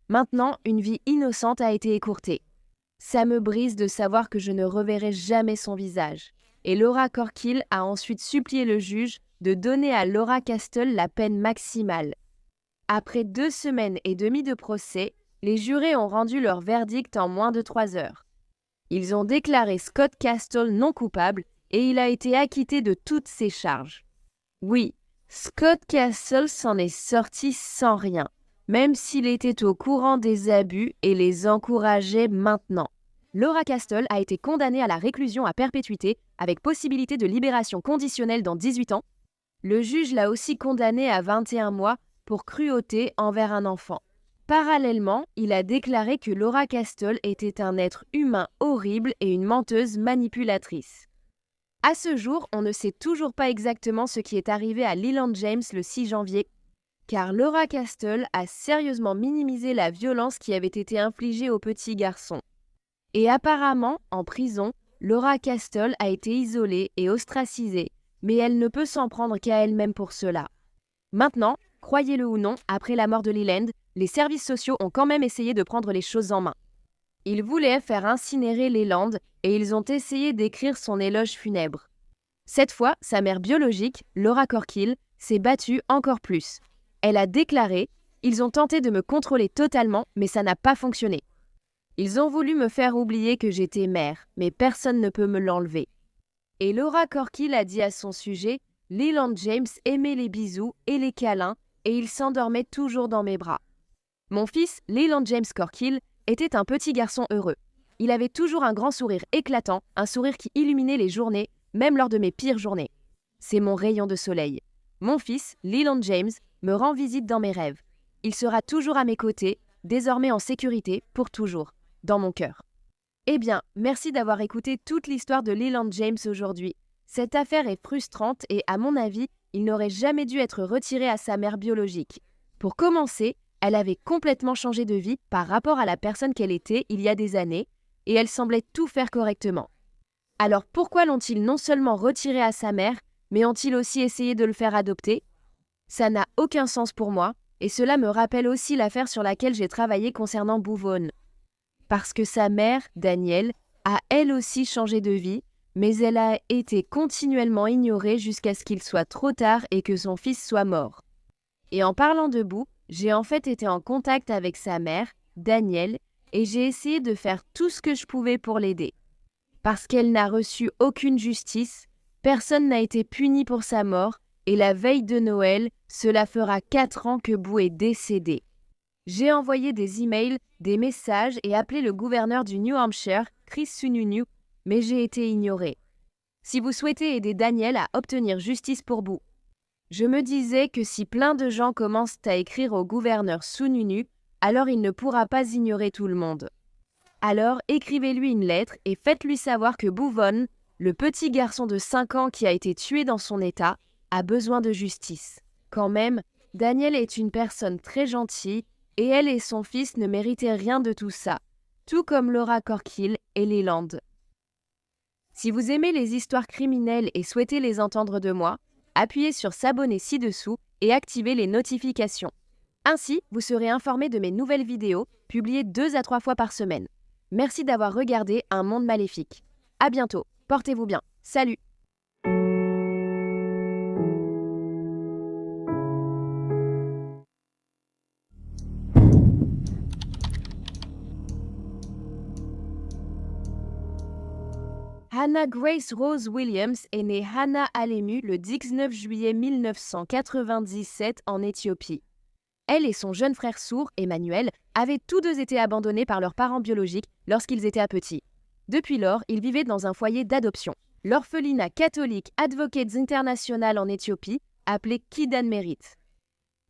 Maintenant, une vie innocente a été écourtée. Ça me brise de savoir que je ne reverrai jamais son visage. » Et Laura Corkill a ensuite supplié le juge de donner à Laura Castle la peine maximale. Après 2 semaines et demie de procès, les jurés ont rendu leur verdict en moins de 3 heures. Ils ont déclaré Scott Castle non coupable et il a été acquitté de toutes ses charges. Oui, Scott Castle s'en est sorti sans rien, même s'il était au courant des abus et les encourageait maintenant. Laura Castle a été condamnée à la réclusion à perpétuité avec possibilité de libération conditionnelle dans 18 ans. Le juge l'a aussi condamnée à 21 mois pour cruauté envers un enfant. Parallèlement, il a déclaré que Laura Castle était un être humain horrible et une menteuse manipulatrice. À ce jour, on ne sait toujours pas exactement ce qui est arrivé à Leland James le 6 janvier, car Laura Castle a sérieusement minimisé la violence qui avait été infligée au petit garçon. Et apparemment, en prison, Laura Castle a été isolée et ostracisée, mais elle ne peut s'en prendre qu'à elle-même pour cela. Maintenant, croyez-le ou non, après la mort de Leland, les services sociaux ont quand même essayé de prendre les choses en main. Ils voulaient faire incinérer Leland et ils ont essayé d'écrire son éloge funèbre. Cette fois, sa mère biologique, Laura Corkill, s'est battue encore plus. Elle a déclaré « Ils ont tenté de me contrôler totalement, mais ça n'a pas fonctionné. Ils ont voulu me faire oublier que j'étais mère, mais personne ne peut me l'enlever. » Et Laura Corkill a dit à son sujet « Leland James aimait les bisous et les câlins et il s'endormait toujours dans mes bras. Mon fils, Leland James Corkill, était un petit garçon heureux. Il avait toujours un grand sourire éclatant, un sourire qui illuminait les journées, même lors de mes pires journées. C'est mon rayon de soleil. Mon fils, Leland James, me rend visite dans mes rêves. Il sera toujours à mes côtés, désormais en sécurité, pour toujours, dans mon cœur. Eh bien, merci d'avoir écouté toute l'histoire de Leland James aujourd'hui. Cette affaire est frustrante et, à mon avis, il n'aurait jamais dû être retiré à sa mère biologique. Pour commencer, elle avait complètement changé de vie par rapport à la personne qu'elle était il y a des années, et elle semblait tout faire correctement. Alors pourquoi l'ont-ils non seulement retiré à sa mère, mais ont-ils aussi essayé de le faire adopter? Ça n'a aucun sens pour moi, et cela me rappelle aussi l'affaire sur laquelle j'ai travaillé concernant Bouvon. Parce que sa mère, Danielle, a elle aussi changé de vie, mais elle a été continuellement ignorée jusqu'à ce qu'il soit trop tard et que son fils soit mort. Et en parlant de Boo, j'ai en fait été en contact avec sa mère, Danielle, et j'ai essayé de faire tout ce que je pouvais pour l'aider. Parce qu'elle n'a reçu aucune justice, personne n'a été puni pour sa mort, et la veille de Noël, cela fera 4 ans que Boo est décédé. J'ai envoyé des emails, des messages et appelé le gouverneur du New Hampshire, Chris Sununu, mais j'ai été ignorée. Si vous souhaitez aider Daniel à obtenir justice pour Boo, je me disais que si plein de gens commencent à écrire au gouverneur Sununu, alors il ne pourra pas ignorer tout le monde. Alors écrivez-lui une lettre et faites-lui savoir que Bouvon, le petit garçon de 5 ans qui a été tué dans son état, a besoin de justice. Quand même, Daniel est une personne très gentille et elle et son fils ne méritaient rien de tout ça, tout comme Laura Corkill et Leland. Si vous aimez les histoires criminelles et souhaitez les entendre de moi, appuyez sur s'abonner ci-dessous et activez les notifications. Ainsi, vous serez informé de mes nouvelles vidéos, publiées 2 à 3 fois par semaine. Merci d'avoir regardé Un Monde Maléfique. À bientôt, portez-vous bien. Salut! Hannah Grace Rose Williams est née Hannah Alemu le 19 juillet 1997 en Éthiopie. Elle et son jeune frère sourd, Emmanuel, avaient tous deux été abandonnés par leurs parents biologiques lorsqu'ils étaient petits. Depuis lors, ils vivaient dans un foyer d'adoption, l'orphelinat catholique Advocates International en Éthiopie, appelé Kidan Merit.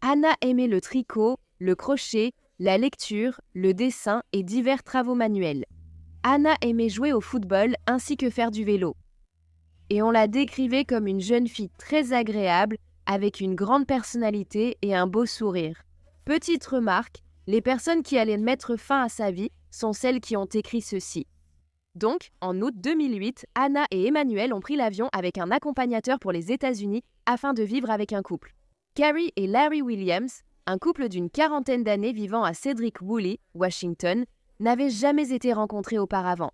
Hannah aimait le tricot, le crochet, la lecture, le dessin et divers travaux manuels. Hannah aimait jouer au football ainsi que faire du vélo. Et on la décrivait comme une jeune fille très agréable, avec une grande personnalité et un beau sourire. Petite remarque, les personnes qui allaient mettre fin à sa vie sont celles qui ont écrit ceci. Donc, en août 2008, Hannah et Emmanuel ont pris l'avion avec un accompagnateur pour les États-Unis afin de vivre avec un couple. Carrie et Larry Williams, un couple d'une 40aine d'années vivant à Cedric Woolley, Washington, n'avaient jamais été rencontrés auparavant.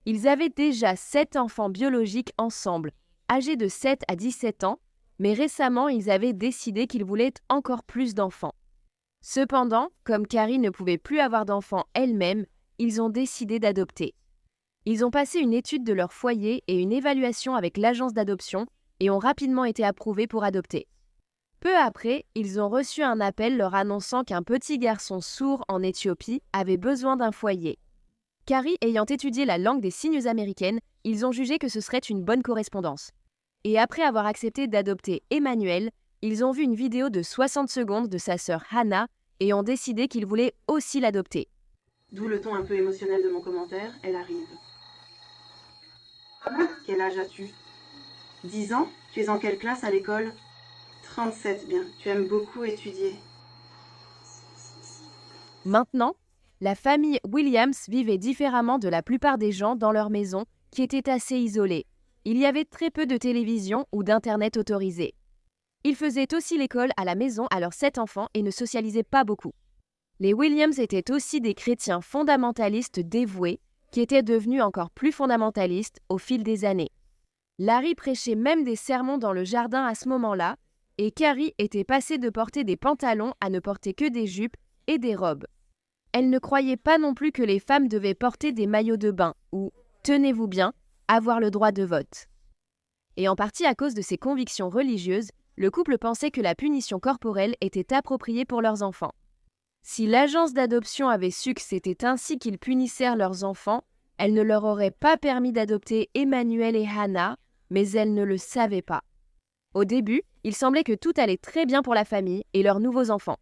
Ils avaient déjà 7 enfants biologiques ensemble, âgés de 7 à 17 ans, mais récemment ils avaient décidé qu'ils voulaient encore plus d'enfants. Cependant, comme Carrie ne pouvait plus avoir d'enfants elle-même, ils ont décidé d'adopter. Ils ont passé une étude de leur foyer et une évaluation avec l'agence d'adoption et ont rapidement été approuvés pour adopter. Peu après, ils ont reçu un appel leur annonçant qu'un petit garçon sourd en Éthiopie avait besoin d'un foyer. Carrie ayant étudié la langue des signes américaine, ils ont jugé que ce serait une bonne correspondance. Et après avoir accepté d'adopter Emmanuel, ils ont vu une vidéo de 60 secondes de sa sœur Hannah et ont décidé qu'ils voulaient aussi l'adopter. D'où le ton un peu émotionnel de mon commentaire, elle arrive. Quel âge as-tu? 10 ans? Tu es en quelle classe à l'école? 37, bien. Tu aimes beaucoup étudier. Maintenant, la famille Williams vivait différemment de la plupart des gens dans leur maison qui étaient assez isolés. Il y avait très peu de télévision ou d'internet autorisé. Ils faisaient aussi l'école à la maison à leurs 7 enfants et ne socialisaient pas beaucoup. Les Williams étaient aussi des chrétiens fondamentalistes dévoués qui étaient devenus encore plus fondamentalistes au fil des années. Larry prêchait même des sermons dans le jardin à ce moment-là, et Carrie était passée de porter des pantalons à ne porter que des jupes et des robes. Elle ne croyait pas non plus que les femmes devaient porter des maillots de bain ou, tenez-vous bien, avoir le droit de vote. Et en partie à cause de ses convictions religieuses, le couple pensait que la punition corporelle était appropriée pour leurs enfants. Si l'agence d'adoption avait su que c'était ainsi qu'ils punissèrent leurs enfants, elle ne leur aurait pas permis d'adopter Emmanuel et Hannah, mais elle ne le savait pas. Au début, il semblait que tout allait très bien pour la famille et leurs nouveaux enfants.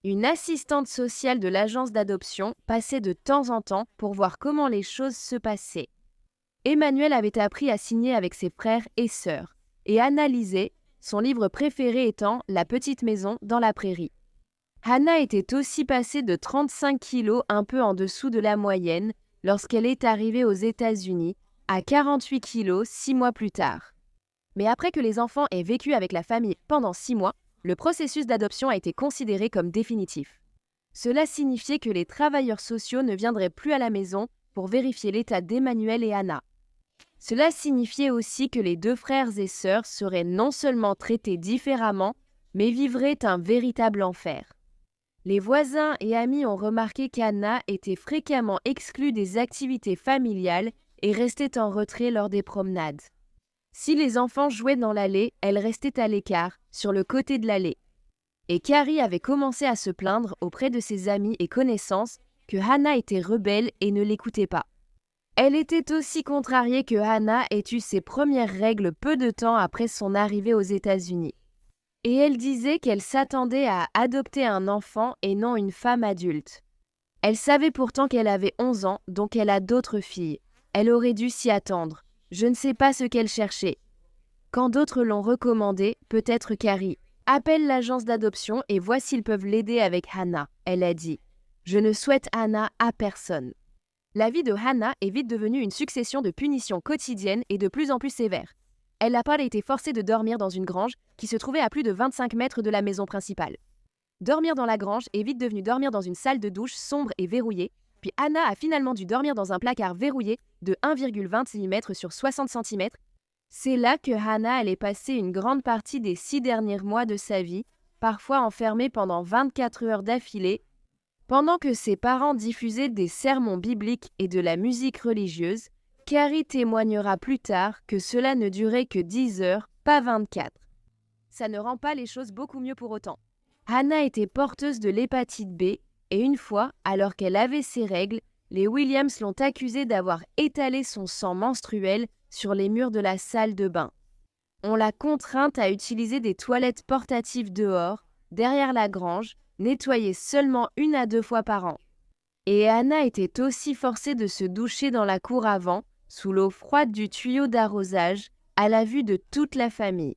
Une assistante sociale de l'agence d'adoption passait de temps en temps pour voir comment les choses se passaient. Emmanuel avait appris à signer avec ses frères et sœurs et analysait, son livre préféré étant La petite maison dans la prairie. Hannah était aussi passée de 35 kilos un peu en dessous de la moyenne lorsqu'elle est arrivée aux États-Unis à 48 kilos 6 mois plus tard. Mais après que les enfants aient vécu avec la famille pendant 6 mois, le processus d'adoption a été considéré comme définitif. Cela signifiait que les travailleurs sociaux ne viendraient plus à la maison pour vérifier l'état d'Emmanuel et Hannah. Cela signifiait aussi que les 2 frères et sœurs seraient non seulement traités différemment, mais vivraient un véritable enfer. Les voisins et amis ont remarqué qu'Hannah était fréquemment exclue des activités familiales et restait en retrait lors des promenades. Si les enfants jouaient dans l'allée, elle restait à l'écart, sur le côté de l'allée. Et Carrie avait commencé à se plaindre auprès de ses amis et connaissances que Hannah était rebelle et ne l'écoutait pas. Elle était aussi contrariée que Hannah ait eu ses premières règles peu de temps après son arrivée aux États-Unis. Et elle disait qu'elle s'attendait à adopter un enfant et non une femme adulte. Elle savait pourtant qu'elle avait 11 ans, donc elle a d'autres filles. Elle aurait dû s'y attendre. Je ne sais pas ce qu'elle cherchait. Quand d'autres l'ont recommandé, peut-être Carrie. Appelle l'agence d'adoption et vois s'ils peuvent l'aider avec Hannah, elle a dit. Je ne souhaite Hannah à personne. La vie de Hannah est vite devenue une succession de punitions quotidiennes et de plus en plus sévères. Elle a pas été forcée de dormir dans une grange qui se trouvait à plus de 25 mètres de la maison principale. Dormir dans la grange est vite devenu dormir dans une salle de douche sombre et verrouillée, puis Hannah a finalement dû dormir dans un placard verrouillé de 1,26 m sur 60 cm. C'est là que Hannah allait passer une grande partie des 6 derniers mois de sa vie, parfois enfermée pendant 24 heures d'affilée, pendant que ses parents diffusaient des sermons bibliques et de la musique religieuse. Carrie témoignera plus tard que cela ne durait que 10 heures, pas 24. Ça ne rend pas les choses beaucoup mieux pour autant. Hannah était porteuse de l'hépatite B et une fois, alors qu'elle avait ses règles, les Williams l'ont accusée d'avoir étalé son sang menstruel sur les murs de la salle de bain. On l'a contrainte à utiliser des toilettes portatives dehors, derrière la grange, nettoyées seulement 1 à 2 fois par an. Et Hannah était aussi forcée de se doucher dans la cour avant, sous l'eau froide du tuyau d'arrosage, à la vue de toute la famille.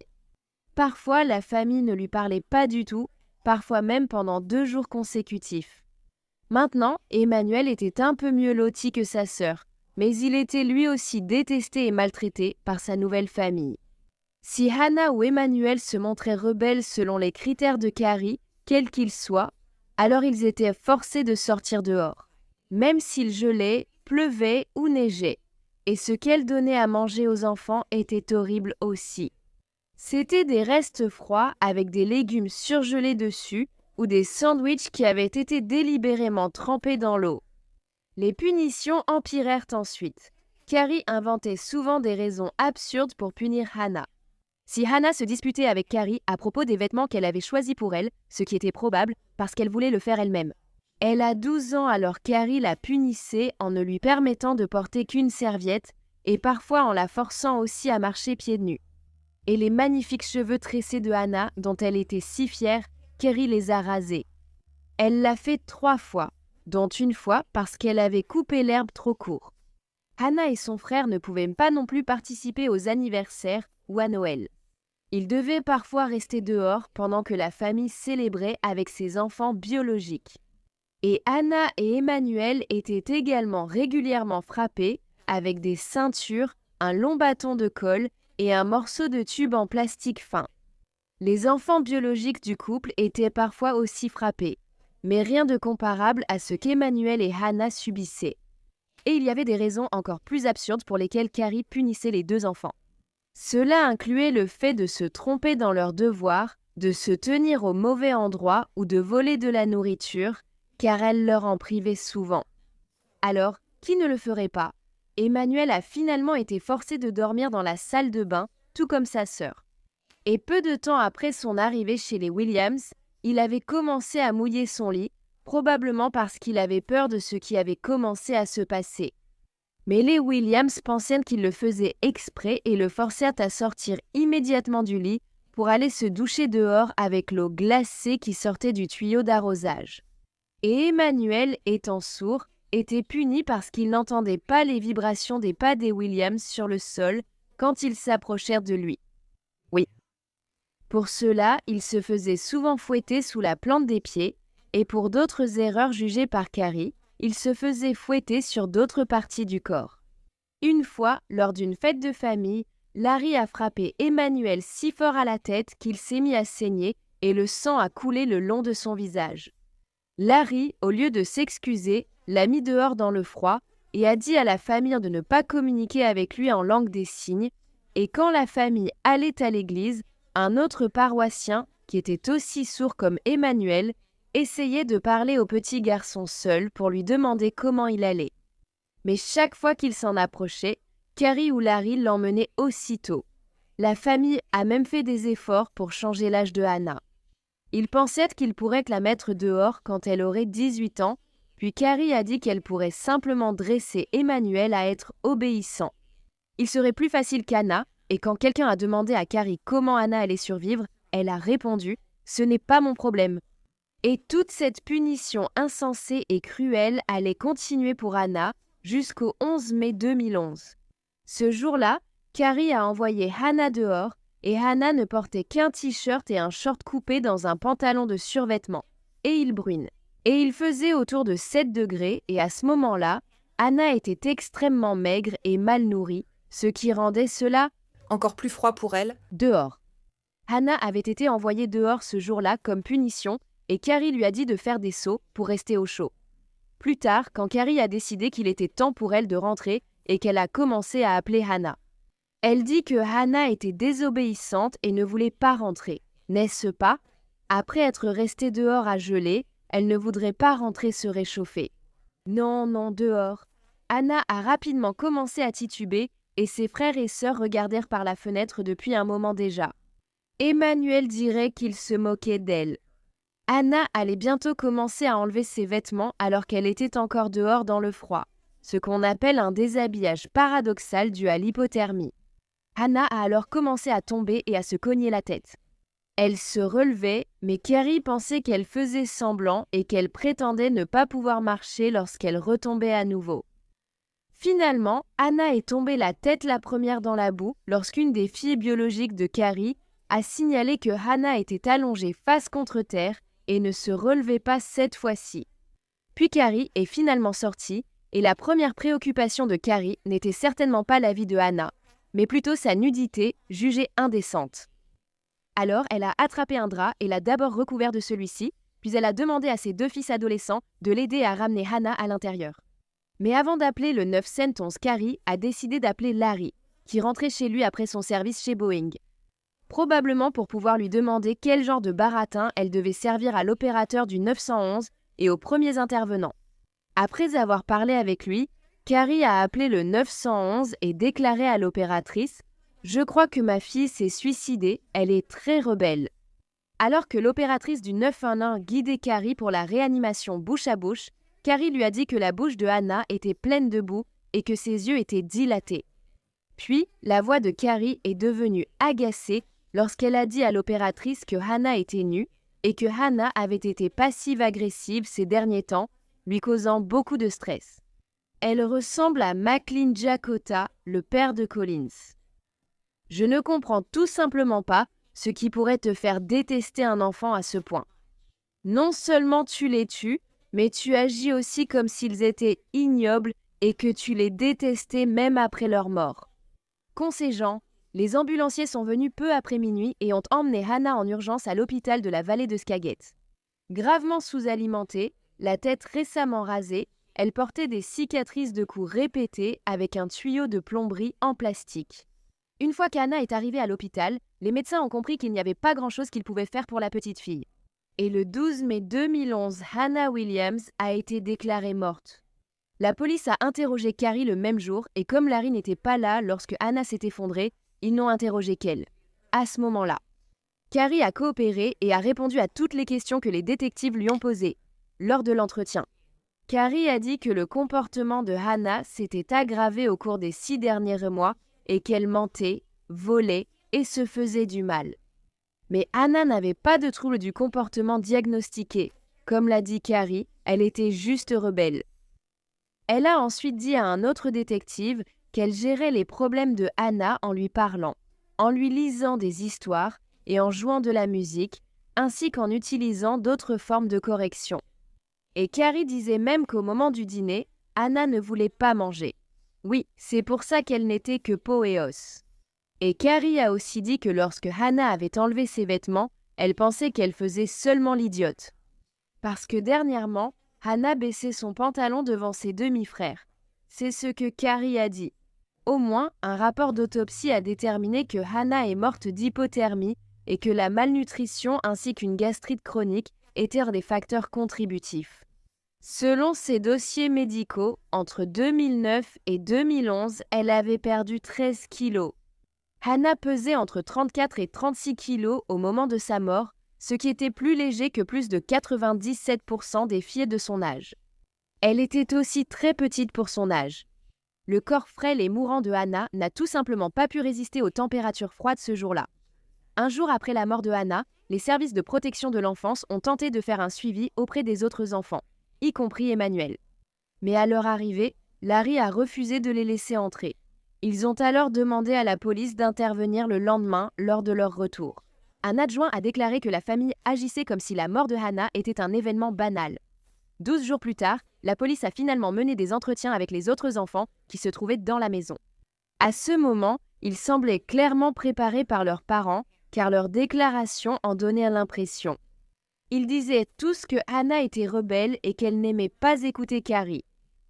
Parfois, la famille ne lui parlait pas du tout, parfois même pendant 2 jours consécutifs. Maintenant, Emmanuel était un peu mieux loti que sa sœur, mais il était lui aussi détesté et maltraité par sa nouvelle famille. Si Hannah ou Emmanuel se montraient rebelles selon les critères de Carrie, quels qu'ils soient, alors ils étaient forcés de sortir dehors, même s'il gelait, pleuvait ou neigeait. Et ce qu'elle donnait à manger aux enfants était horrible aussi. C'étaient des restes froids avec des légumes surgelés dessus ou des sandwichs qui avaient été délibérément trempés dans l'eau. Les punitions empirèrent ensuite. Carrie inventait souvent des raisons absurdes pour punir Hannah. Si Hannah se disputait avec Carrie à propos des vêtements qu'elle avait choisis pour elle, ce qui était probable parce qu'elle voulait le faire elle-même. Elle a 12 ans alors Carrie la punissait en ne lui permettant de porter qu'une serviette et parfois en la forçant aussi à marcher pieds nus. Et les magnifiques cheveux tressés de Hannah, dont elle était si fière, Carrie les a rasés. Elle l'a fait 3 fois, dont une fois parce qu'elle avait coupé l'herbe trop court. Hannah et son frère ne pouvaient pas non plus participer aux anniversaires ou à Noël. Ils devaient parfois rester dehors pendant que la famille célébrait avec ses enfants biologiques. Et Hannah et Emmanuel étaient également régulièrement frappés avec des ceintures, un long bâton de colle et un morceau de tube en plastique fin. Les enfants biologiques du couple étaient parfois aussi frappés, mais rien de comparable à ce qu'Emmanuel et Hannah subissaient. Et il y avait des raisons encore plus absurdes pour lesquelles Carrie punissait les 2 enfants. Cela incluait le fait de se tromper dans leurs devoirs, de se tenir au mauvais endroit ou de voler de la nourriture, car elle leur en privait souvent. Alors, qui ne le ferait pas? Emmanuel a finalement été forcé de dormir dans la salle de bain, tout comme sa sœur. Et peu de temps après son arrivée chez les Williams, il avait commencé à mouiller son lit, probablement parce qu'il avait peur de ce qui avait commencé à se passer. Mais les Williams pensaient qu'il le faisait exprès et le forcèrent à sortir immédiatement du lit pour aller se doucher dehors avec l'eau glacée qui sortait du tuyau d'arrosage. Et Emmanuel, étant sourd, était puni parce qu'il n'entendait pas les vibrations des pas des Williams sur le sol quand ils s'approchèrent de lui. Oui. Pour cela, il se faisait souvent fouetter sous la plante des pieds, et pour d'autres erreurs jugées par Carrie, il se faisait fouetter sur d'autres parties du corps. Une fois, lors d'une fête de famille, Larry a frappé Emmanuel si fort à la tête qu'il s'est mis à saigner et le sang a coulé le long de son visage. Larry, au lieu de s'excuser, l'a mis dehors dans le froid et a dit à la famille de ne pas communiquer avec lui en langue des signes, et quand la famille allait à l'église, un autre paroissien, qui était aussi sourd comme Emmanuel, essayait de parler au petit garçon seul pour lui demander comment il allait. Mais chaque fois qu'il s'en approchait, Carrie ou Larry l'emmenaient aussitôt. La famille a même fait des efforts pour changer l'âge de Hannah. Ils pensaient qu'ils pourraient la mettre dehors quand elle aurait 18 ans, puis Carrie a dit qu'elle pourrait simplement dresser Emmanuel à être obéissant. Il serait plus facile qu'Hannah, et quand quelqu'un a demandé à Carrie comment Hannah allait survivre, elle a répondu « Ce n'est pas mon problème ». Et toute cette punition insensée et cruelle allait continuer pour Hannah jusqu'au 11 mai 2011. Ce jour-là, Carrie a envoyé Hannah dehors et Hannah ne portait qu'un t-shirt et un short coupé dans un pantalon de survêtement. Et il bruine. Et il faisait autour de 7 degrés et à ce moment-là, Hannah était extrêmement maigre et mal nourrie, ce qui rendait cela encore plus froid pour elle. Dehors. Hannah avait été envoyée dehors ce jour-là comme punition et Carrie lui a dit de faire des sauts pour rester au chaud. Plus tard, quand Carrie a décidé qu'il était temps pour elle de rentrer et qu'elle a commencé à appeler Hannah. Elle dit que Hannah était désobéissante et ne voulait pas rentrer. N'est-ce pas? Après être restée dehors à geler, elle ne voudrait pas rentrer se réchauffer. Non, non, dehors. Hannah a rapidement commencé à tituber et ses frères et sœurs regardèrent par la fenêtre depuis un moment déjà. Emmanuel dirait qu'il se moquait d'elle. Hannah allait bientôt commencer à enlever ses vêtements alors qu'elle était encore dehors dans le froid, ce qu'on appelle un déshabillage paradoxal dû à l'hypothermie. Hannah a alors commencé à tomber et à se cogner la tête. Elle se relevait, mais Carrie pensait qu'elle faisait semblant et qu'elle prétendait ne pas pouvoir marcher lorsqu'elle retombait à nouveau. Finalement, Hannah est tombée la tête la première dans la boue lorsqu'une des filles biologiques de Carrie a signalé que Hannah était allongée face contre terre et ne se relevait pas cette fois-ci. Puis Carrie est finalement sortie et la première préoccupation de Carrie n'était certainement pas la vie de Hannah, mais plutôt sa nudité, jugée indécente. Alors, elle a attrapé un drap et l'a d'abord recouvert de celui-ci, puis elle a demandé à ses 2 fils adolescents de l'aider à ramener Hannah à l'intérieur. Mais avant d'appeler le 911, Carrie a décidé d'appeler Larry, qui rentrait chez lui après son service chez Boeing. Probablement pour pouvoir lui demander quel genre de baratin elle devait servir à l'opérateur du 911 et aux premiers intervenants. Après avoir parlé avec lui, Carrie a appelé le 911 et déclaré à l'opératrice « Je crois que ma fille s'est suicidée, elle est très rebelle ». Alors que l'opératrice du 911 guidait Carrie pour la réanimation bouche à bouche, Carrie lui a dit que la bouche de Hannah était pleine de boue et que ses yeux étaient dilatés. Puis, la voix de Carrie est devenue agacée lorsqu'elle a dit à l'opératrice que Hannah était nue et que Hannah avait été passive-agressive ces derniers temps, lui causant beaucoup de stress. Elle ressemble à Maclean Jakota, le père de Collins. Je ne comprends tout simplement pas ce qui pourrait te faire détester un enfant à ce point. Non seulement tu les tues, mais tu agis aussi comme s'ils étaient ignobles et que tu les détestais même après leur mort. Conséquent, les ambulanciers sont venus peu après minuit et ont emmené Hannah en urgence à l'hôpital de la vallée de Skagit. Gravement sous-alimentée, la tête récemment rasée, elle portait des cicatrices de coups répétées avec un tuyau de plomberie en plastique. Une fois qu'Hannah est arrivée à l'hôpital, les médecins ont compris qu'il n'y avait pas grand-chose qu'ils pouvaient faire pour la petite fille. Et le 12 mai 2011, Hannah Williams a été déclarée morte. La police a interrogé Carrie le même jour et comme Larry n'était pas là lorsque Hannah s'est effondrée, ils n'ont interrogé qu'elle. À ce moment-là, Carrie a coopéré et a répondu à toutes les questions que les détectives lui ont posées lors de l'entretien. Carrie a dit que le comportement de Hannah s'était aggravé au cours des 6 derniers mois et qu'elle mentait, volait et se faisait du mal. Mais Hannah n'avait pas de trouble du comportement diagnostiqué. Comme l'a dit Carrie, elle était juste rebelle. Elle a ensuite dit à un autre détective qu'elle gérait les problèmes de Hannah en lui parlant, en lui lisant des histoires et en jouant de la musique, ainsi qu'en utilisant d'autres formes de correction. Et Carrie disait même qu'au moment du dîner, Hannah ne voulait pas manger. Oui, c'est pour ça qu'elle n'était que peau et os. Et Carrie a aussi dit que lorsque Hannah avait enlevé ses vêtements, elle pensait qu'elle faisait seulement l'idiote. Parce que dernièrement, Hannah baissait son pantalon devant ses demi-frères. C'est ce que Carrie a dit. Au moins, un rapport d'autopsie a déterminé que Hannah est morte d'hypothermie et que la malnutrition ainsi qu'une gastrite chronique étaient des facteurs contributifs. Selon ses dossiers médicaux, entre 2009 et 2011, elle avait perdu 13 kilos. Hannah pesait entre 34 et 36 kilos au moment de sa mort, ce qui était plus léger que plus de 97% des filles de son âge. Elle était aussi très petite pour son âge. Le corps frêle et mourant de Hannah n'a tout simplement pas pu résister aux températures froides ce jour-là. Un jour après la mort de Hannah, les services de protection de l'enfance ont tenté de faire un suivi auprès des autres enfants, y compris Emmanuel. Mais à leur arrivée, Larry a refusé de les laisser entrer. Ils ont alors demandé à la police d'intervenir le lendemain lors de leur retour. Un adjoint a déclaré que la famille agissait comme si la mort de Hannah était un événement banal. 12 jours plus tard, la police a finalement mené des entretiens avec les autres enfants qui se trouvaient dans la maison. À ce moment, ils semblaient clairement préparés par leurs parents, car leurs déclarations en donnaient l'impression. Ils disaient tous que Hannah était rebelle et qu'elle n'aimait pas écouter Carrie.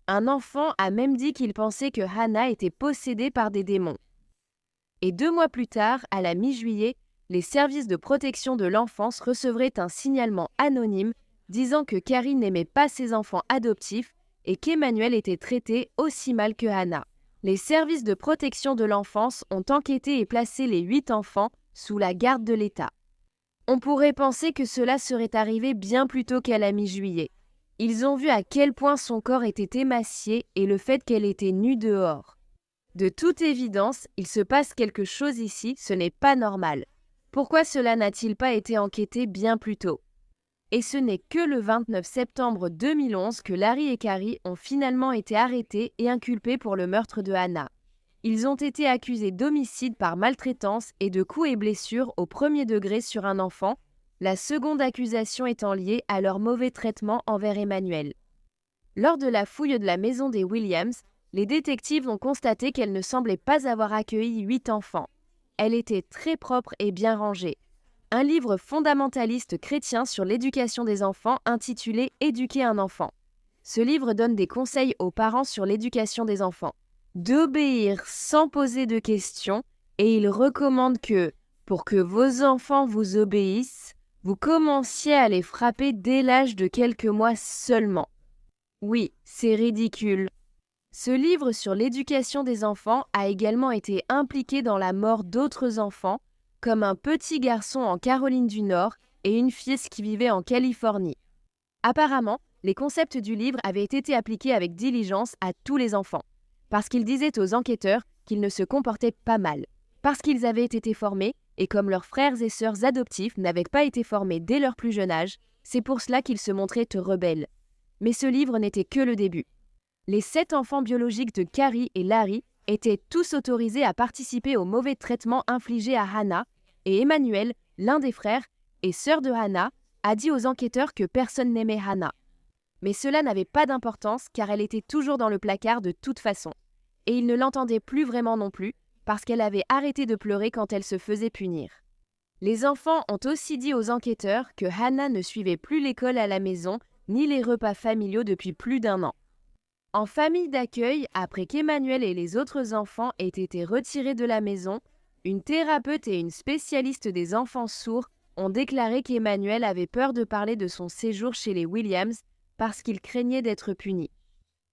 Un enfant a même dit qu'il pensait que Hannah était possédée par des démons. Et 2 mois plus tard, à la mi-juillet, les services de protection de l'enfance recevraient un signalement anonyme disant que Carrie n'aimait pas ses enfants adoptifs et qu'Emmanuel était traité aussi mal que Hannah. Les services de protection de l'enfance ont enquêté et placé les 8 enfants sous la garde de l'État. On pourrait penser que cela serait arrivé bien plus tôt qu'à la mi-juillet. Ils ont vu à quel point son corps était émacié et le fait qu'elle était nue dehors. De toute évidence, il se passe quelque chose ici, ce n'est pas normal. Pourquoi cela n'a-t-il pas été enquêté bien plus tôt? Et ce n'est que le 29 septembre 2011 que Larry et Carrie ont finalement été arrêtés et inculpés pour le meurtre de Hannah. Ils ont été accusés d'homicide par maltraitance et de coups et blessures au premier degré sur un enfant, la seconde accusation étant liée à leur mauvais traitement envers Emmanuel. Lors de la fouille de la maison des Williams, les détectives ont constaté qu'elle ne semblait pas avoir accueilli 8 enfants. Elle était très propre et bien rangée. Un livre fondamentaliste chrétien sur l'éducation des enfants intitulé « Éduquer un enfant ». Ce livre donne des conseils aux parents sur l'éducation des enfants. D'obéir sans poser de questions, et il recommande que, pour que vos enfants vous obéissent, vous commenciez à les frapper dès l'âge de quelques mois seulement. Oui, c'est ridicule. Ce livre sur l'éducation des enfants a également été impliqué dans la mort d'autres enfants, comme un petit garçon en Caroline du Nord et une fille qui vivait en Californie. Apparemment, les concepts du livre avaient été appliqués avec diligence à tous les enfants, parce qu'ils disaient aux enquêteurs qu'ils ne se comportaient pas mal, parce qu'ils avaient été formés, et comme leurs frères et sœurs adoptifs n'avaient pas été formés dès leur plus jeune âge, c'est pour cela qu'ils se montraient rebelles. Mais ce livre n'était que le début. Les 7 enfants biologiques de Carrie et Larry étaient tous autorisés à participer au mauvais traitement infligé à Hannah, et Emmanuel, l'un des frères et sœurs de Hannah, a dit aux enquêteurs que personne n'aimait Hannah. Mais cela n'avait pas d'importance car elle était toujours dans le placard de toute façon. Et ils ne l'entendaient plus vraiment non plus parce qu'elle avait arrêté de pleurer quand elle se faisait punir. Les enfants ont aussi dit aux enquêteurs que Hannah ne suivait plus l'école à la maison ni les repas familiaux depuis plus d'1 an. En famille d'accueil, après qu'Emmanuel et les autres enfants aient été retirés de la maison, une thérapeute et une spécialiste des enfants sourds ont déclaré qu'Emmanuel avait peur de parler de son séjour chez les Williams parce qu'il craignait d'être puni.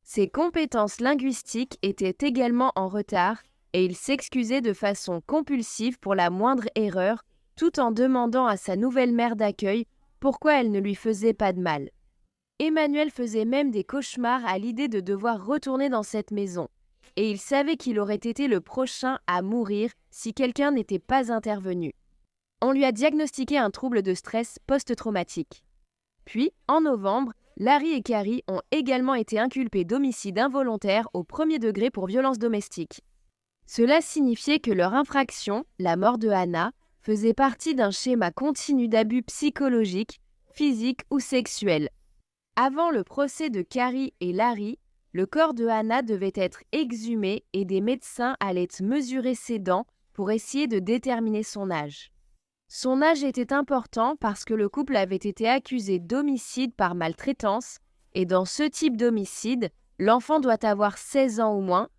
Ses compétences linguistiques étaient également en retard et il s'excusait de façon compulsive pour la moindre erreur, tout en demandant à sa nouvelle mère d'accueil pourquoi elle ne lui faisait pas de mal. Emmanuel faisait même des cauchemars à l'idée de devoir retourner dans cette maison, et il savait qu'il aurait été le prochain à mourir si quelqu'un n'était pas intervenu. On lui a diagnostiqué un trouble de stress post-traumatique. Puis, en novembre, Larry et Carrie ont également été inculpés d'homicide involontaire au premier degré pour violence domestique. Cela signifiait que leur infraction, la mort de Hannah, faisait partie d'un schéma continu d'abus psychologiques, physiques ou sexuels. Avant le procès de Carrie et Larry, le corps de Hannah devait être exhumé et des médecins allaient mesurer ses dents pour essayer de déterminer son âge. Son âge était important parce que le couple avait été accusé d'homicide par maltraitance et dans ce type d'homicide, l'enfant doit avoir 16 ans ou moins.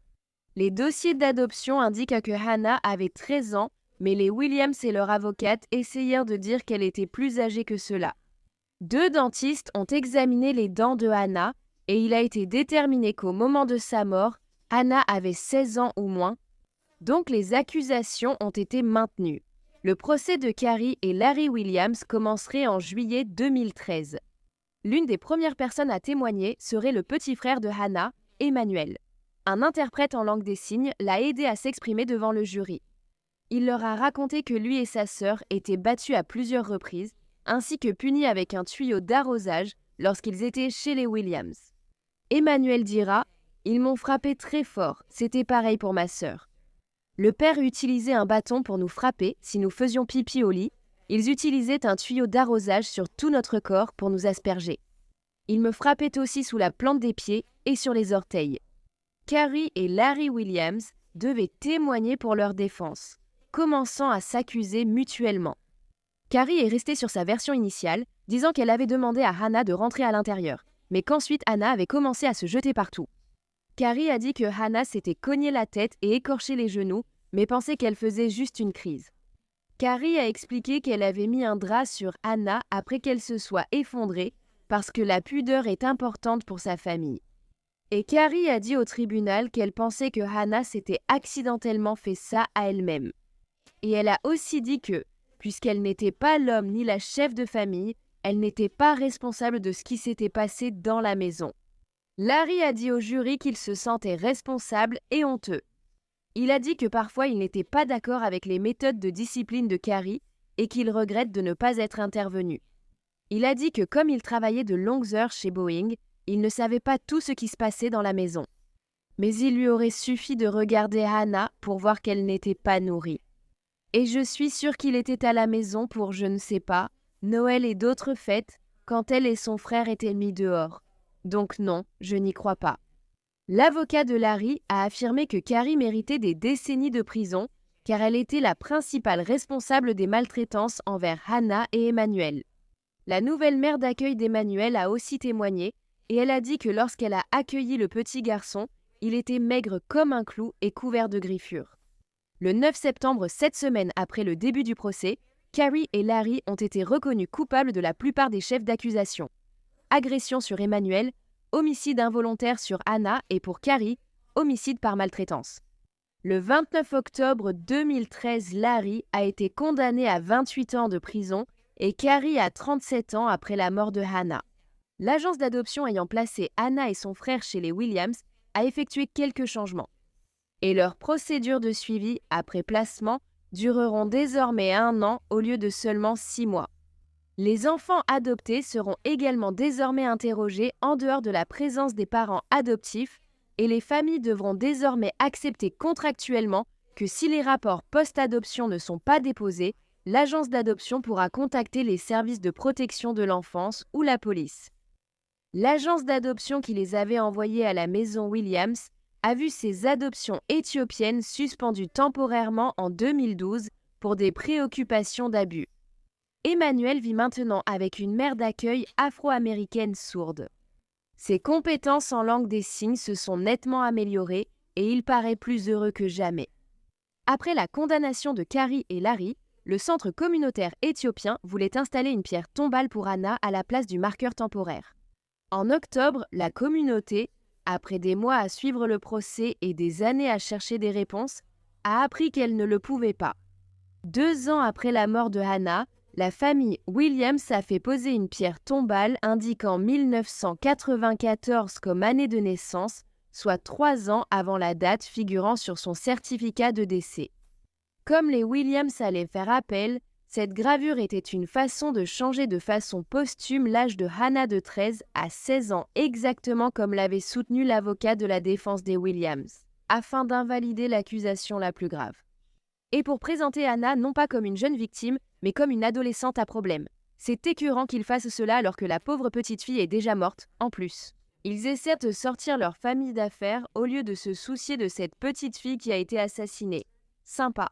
Les dossiers d'adoption indiquent que Hannah avait 13 ans, mais les Williams et leur avocate essayèrent de dire qu'elle était plus âgée que cela. 2 dentistes ont examiné les dents de Hannah et il a été déterminé qu'au moment de sa mort, Hannah avait 16 ans ou moins, donc les accusations ont été maintenues. Le procès de Carrie et Larry Williams commencerait en juillet 2013. L'une des premières personnes à témoigner serait le petit frère de Hannah, Emmanuel. Un interprète en langue des signes l'a aidé à s'exprimer devant le jury. Il leur a raconté que lui et sa sœur étaient battus à plusieurs reprises, ainsi que punis avec un tuyau d'arrosage lorsqu'ils étaient chez les Williams. Emmanuel dira « Ils m'ont frappé très fort, c'était pareil pour ma sœur. Le père utilisait un bâton pour nous frapper si nous faisions pipi au lit. Ils utilisaient un tuyau d'arrosage sur tout notre corps pour nous asperger. Ils me frappaient aussi sous la plante des pieds et sur les orteils. » Carrie et Larry Williams devaient témoigner pour leur défense, commençant à s'accuser mutuellement. Carrie est restée sur sa version initiale, disant qu'elle avait demandé à Hannah de rentrer à l'intérieur, mais qu'ensuite Hannah avait commencé à se jeter partout. Carrie a dit que Hannah s'était cogné la tête et écorché les genoux, mais pensait qu'elle faisait juste une crise. Carrie a expliqué qu'elle avait mis un drap sur Hannah après qu'elle se soit effondrée, parce que la pudeur est importante pour sa famille. Et Carrie a dit au tribunal qu'elle pensait que Hannah s'était accidentellement fait ça à elle-même. Et elle a aussi dit que, puisqu'elle n'était pas l'homme ni la chef de famille, elle n'était pas responsable de ce qui s'était passé dans la maison. Larry a dit au jury qu'il se sentait responsable et honteux. Il a dit que parfois il n'était pas d'accord avec les méthodes de discipline de Carrie et qu'il regrette de ne pas être intervenu. Il a dit que comme il travaillait de longues heures chez Boeing, il ne savait pas tout ce qui se passait dans la maison. Mais il lui aurait suffi de regarder Hannah pour voir qu'elle n'était pas nourrie. Et je suis sûre qu'il était à la maison pour, je ne sais pas, Noël et d'autres fêtes, quand elle et son frère étaient mis dehors. Donc non, je n'y crois pas. L'avocat de Larry a affirmé que Carrie méritait des décennies de prison, car elle était la principale responsable des maltraitances envers Hannah et Emmanuel. La nouvelle mère d'accueil d'Emmanuel a aussi témoigné, et elle a dit que lorsqu'elle a accueilli le petit garçon, il était maigre comme un clou et couvert de griffures. Le 9 septembre, 7 semaines après le début du procès, Carrie et Larry ont été reconnus coupables de la plupart des chefs d'accusation. Agression sur Emmanuel, homicide involontaire sur Hannah et pour Carrie, homicide par maltraitance. Le 29 octobre 2013, Larry a été condamné à 28 ans de prison et Carrie à 37 ans après la mort de Hannah. L'agence d'adoption ayant placé Hannah et son frère chez les Williams a effectué quelques changements. Et leurs procédures de suivi après placement dureront désormais 1 an au lieu de seulement 6 mois. Les enfants adoptés seront également désormais interrogés en dehors de la présence des parents adoptifs et les familles devront désormais accepter contractuellement que si les rapports post-adoption ne sont pas déposés, l'agence d'adoption pourra contacter les services de protection de l'enfance ou la police. L'agence d'adoption qui les avait envoyés à la maison Williams a vu ses adoptions éthiopiennes suspendues temporairement en 2012 pour des préoccupations d'abus. Emmanuel vit maintenant avec une mère d'accueil afro-américaine sourde. Ses compétences en langue des signes se sont nettement améliorées et il paraît plus heureux que jamais. Après la condamnation de Carrie et Larry, le centre communautaire éthiopien voulait installer une pierre tombale pour Hannah à la place du marqueur temporaire. En octobre, la communauté, après des mois à suivre le procès et des années à chercher des réponses, a appris qu'elle ne le pouvait pas. 2 ans après la mort de Hannah, la famille Williams a fait poser une pierre tombale indiquant 1994 comme année de naissance, soit 3 ans avant la date figurant sur son certificat de décès. Comme les Williams allaient faire appel, cette gravure était une façon de changer de façon posthume l'âge de Hannah de 13 à 16 ans, exactement comme l'avait soutenu l'avocat de la défense des Williams, afin d'invalider l'accusation la plus grave. Et pour présenter Hannah non pas comme une jeune victime, mais comme une adolescente à problème. C'est écœurant qu'ils fassent cela alors que la pauvre petite fille est déjà morte, en plus. Ils essaient de sortir leur famille d'affaires au lieu de se soucier de cette petite fille qui a été assassinée. Sympa.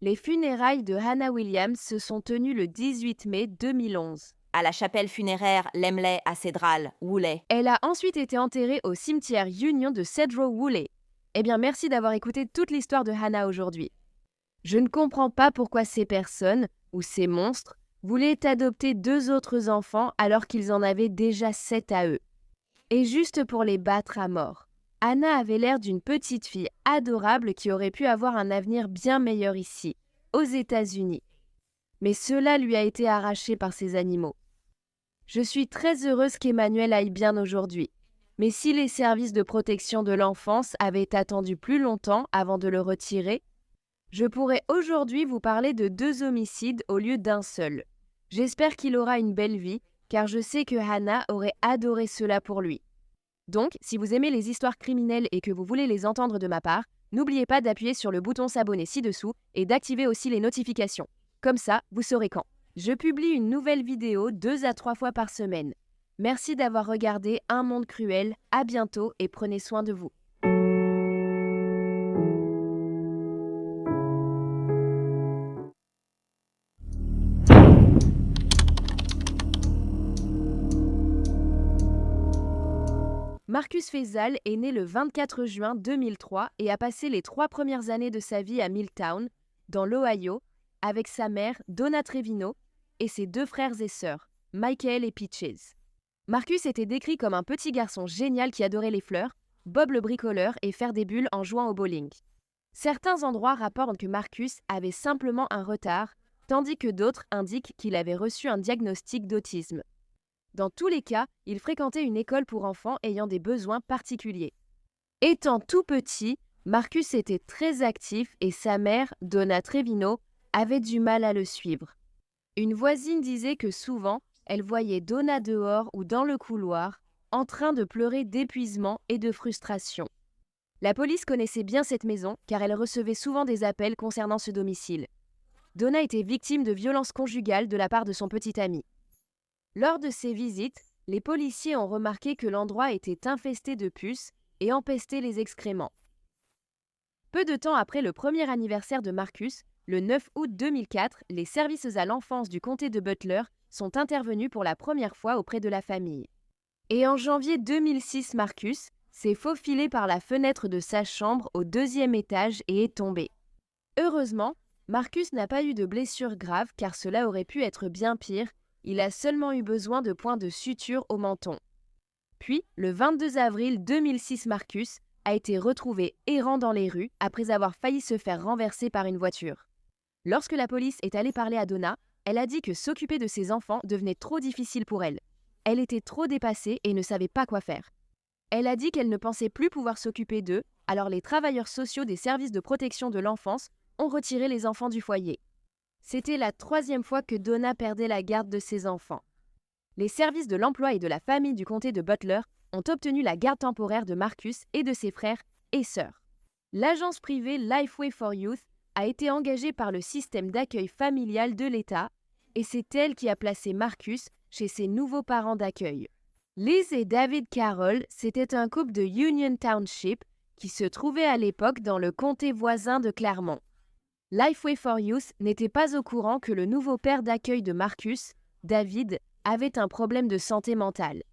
Les funérailles de Hannah Williams se sont tenues le 18 mai 2011. À la chapelle funéraire Lemley à Cédrale, Wooley. Elle a ensuite été enterrée au cimetière Union de Cedro Wooley. Eh bien, merci d'avoir écouté toute l'histoire de Hannah aujourd'hui. Je ne comprends pas pourquoi ces personnes, ou ces monstres, voulaient adopter 2 autres enfants alors qu'ils en avaient déjà 7 à eux. Et juste pour les battre à mort. Hannah avait l'air d'une petite fille adorable qui aurait pu avoir un avenir bien meilleur ici, aux États-Unis. Mais cela lui a été arraché par ces animaux. Je suis très heureuse qu'Emmanuel aille bien aujourd'hui. Mais si les services de protection de l'enfance avaient attendu plus longtemps avant de le retirer, je pourrais aujourd'hui vous parler de 2 homicides au lieu d'un seul. J'espère qu'il aura une belle vie, car je sais que Hannah aurait adoré cela pour lui. Donc, si vous aimez les histoires criminelles et que vous voulez les entendre de ma part, n'oubliez pas d'appuyer sur le bouton s'abonner ci-dessous et d'activer aussi les notifications. Comme ça, vous saurez quand. Je publie une nouvelle vidéo 2 à 3 fois par semaine. Merci d'avoir regardé Un Monde Cruel, à bientôt et prenez soin de vous. Marcus Faisal est né le 24 juin 2003 et a passé les 3 premières années de sa vie à Milltown, dans l'Ohio, avec sa mère, Donna Trevino, et ses 2 frères et sœurs, Michael et Peaches. Marcus était décrit comme un petit garçon génial qui adorait les fleurs, Bob le bricoleur et faire des bulles en jouant au bowling. Certains endroits rapportent que Marcus avait simplement un retard, tandis que d'autres indiquent qu'il avait reçu un diagnostic d'autisme. Dans tous les cas, il fréquentait une école pour enfants ayant des besoins particuliers. Étant tout petit, Marcus était très actif et sa mère, Donna Trevino, avait du mal à le suivre. Une voisine disait que souvent, elle voyait Donna dehors ou dans le couloir, en train de pleurer d'épuisement et de frustration. La police connaissait bien cette maison car elle recevait souvent des appels concernant ce domicile. Donna était victime de violences conjugales de la part de son petit ami. Lors de ces visites, les policiers ont remarqué que l'endroit était infesté de puces et empestait les excréments. Peu de temps après le premier anniversaire de Marcus, le 9 août 2004, les services à l'enfance du comté de Butler sont intervenus pour la première fois auprès de la famille. Et en janvier 2006, Marcus s'est faufilé par la fenêtre de sa chambre au 2e étage et est tombé. Heureusement, Marcus n'a pas eu de blessures graves car cela aurait pu être bien pire, il a seulement eu besoin de points de suture au menton. Puis, le 22 avril 2006, Marcus a été retrouvé errant dans les rues après avoir failli se faire renverser par une voiture. Lorsque la police est allée parler à Donna, elle a dit que s'occuper de ses enfants devenait trop difficile pour elle. Elle était trop dépassée et ne savait pas quoi faire. Elle a dit qu'elle ne pensait plus pouvoir s'occuper d'eux, alors les travailleurs sociaux des services de protection de l'enfance ont retiré les enfants du foyer. C'était la 3e fois que Donna perdait la garde de ses enfants. Les services de l'emploi et de la famille du comté de Butler ont obtenu la garde temporaire de Marcus et de ses frères et sœurs. L'agence privée Lifeway for Youth a été engagée par le système d'accueil familial de l'État et c'est elle qui a placé Marcus chez ses nouveaux parents d'accueil. Liz et David Carroll, c'était un couple de Union Township qui se trouvait à l'époque dans le comté voisin de Claremont. Lifeway for Youth n'était pas au courant que le nouveau père d'accueil de Marcus, David, avait un problème de santé mentale.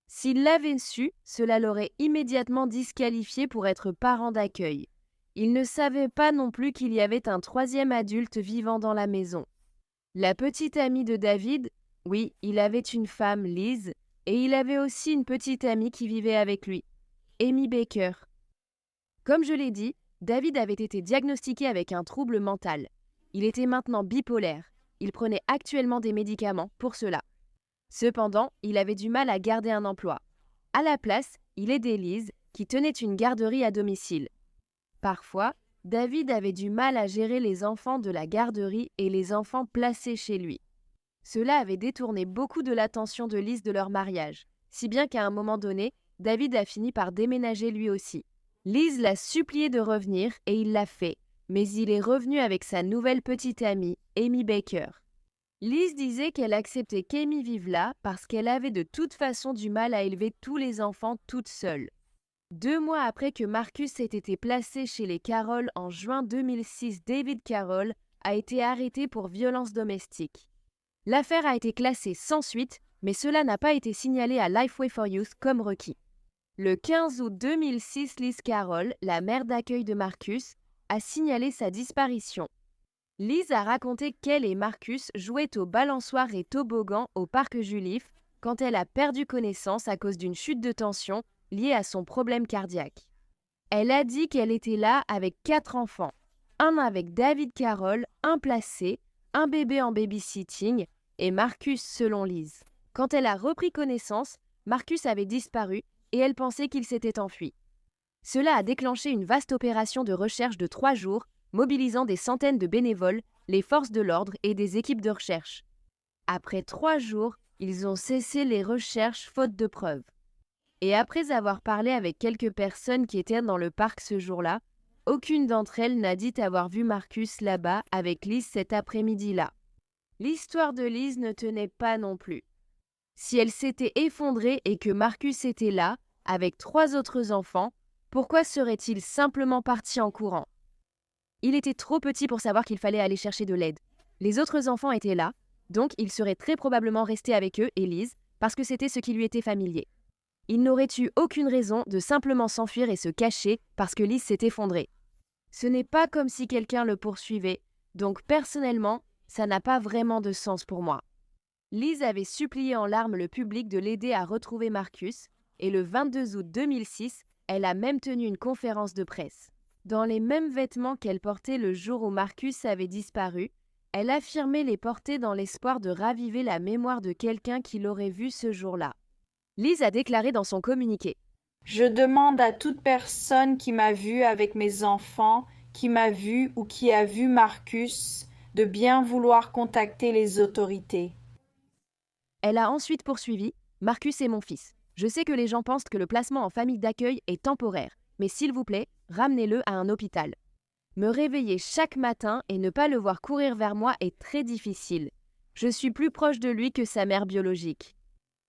S'il l'avait su, cela l'aurait immédiatement disqualifié pour être parent d'accueil. Il ne savait pas non plus qu'il y avait un 3e adulte vivant dans la maison. La petite amie de David, oui, il avait une femme, Liz, et il avait aussi une petite amie qui vivait avec lui, Amy Baker. Comme je l'ai dit, David avait été diagnostiqué avec un trouble mental. Il était maintenant bipolaire. Il prenait actuellement des médicaments pour cela. Cependant, il avait du mal à garder un emploi. À la place, il aidait Liz, qui tenait une garderie à domicile. Parfois, David avait du mal à gérer les enfants de la garderie et les enfants placés chez lui. Cela avait détourné beaucoup de l'attention de Liz de leur mariage, si bien qu'à un moment donné, David a fini par déménager lui aussi. Liz l'a supplié de revenir et il l'a fait, mais il est revenu avec sa nouvelle petite amie, Amy Baker. Liz disait qu'elle acceptait qu'Amy vive là parce qu'elle avait de toute façon du mal à élever tous les enfants toute seule. 2 mois après que Marcus ait été placé chez les Carroll en juin 2006, David Carroll a été arrêté pour violence domestique. L'affaire a été classée sans suite, mais cela n'a pas été signalé à Lifeway for Youth comme requis. Le 15 août 2006, Liz Carroll, la mère d'accueil de Marcus, a signalé sa disparition. Liz a raconté qu'elle et Marcus jouaient au balançoire et toboggan au parc Joliffe quand elle a perdu connaissance à cause d'une chute de tension liée à son problème cardiaque. Elle a dit qu'elle était là avec 4 enfants, un avec David Carroll, un placé, un bébé en babysitting et Marcus selon Liz. Quand elle a repris connaissance, Marcus avait disparu et elle pensait qu'il s'était enfui. Cela a déclenché une vaste opération de recherche de 3 jours, mobilisant des centaines de bénévoles, les forces de l'ordre et des équipes de recherche. Après 3 jours, ils ont cessé les recherches faute de preuves. Et après avoir parlé avec quelques personnes qui étaient dans le parc ce jour-là, aucune d'entre elles n'a dit avoir vu Marcus là-bas avec Liz cet après-midi-là. L'histoire de Liz ne tenait pas non plus. Si elle s'était effondrée et que Marcus était là, avec 3 autres enfants, pourquoi serait-il simplement parti en courant? Il était trop petit pour savoir qu'il fallait aller chercher de l'aide. Les autres enfants étaient là, donc il serait très probablement resté avec eux et Liz, parce que c'était ce qui lui était familier. Il n'aurait eu aucune raison de simplement s'enfuir et se cacher parce que Liz s'est effondrée. Ce n'est pas comme si quelqu'un le poursuivait, donc personnellement, ça n'a pas vraiment de sens pour moi. Liz avait supplié en larmes le public de l'aider à retrouver Marcus, et le 22 août 2006, elle a même tenu une conférence de presse. Dans les mêmes vêtements qu'elle portait le jour où Marcus avait disparu, elle affirmait les porter dans l'espoir de raviver la mémoire de quelqu'un qui l'aurait vu ce jour-là. Liz a déclaré dans son communiqué « Je demande à toute personne qui m'a vue avec mes enfants, qui m'a vue ou qui a vu Marcus, de bien vouloir contacter les autorités. Elle a ensuite poursuivi « Marcus est mon fils. Je sais que les gens pensent que le placement en famille d'accueil est temporaire, mais s'il vous plaît, ramenez-le à un hôpital. Me réveiller chaque matin et ne pas le voir courir vers moi est très difficile. Je suis plus proche de lui que sa mère biologique. »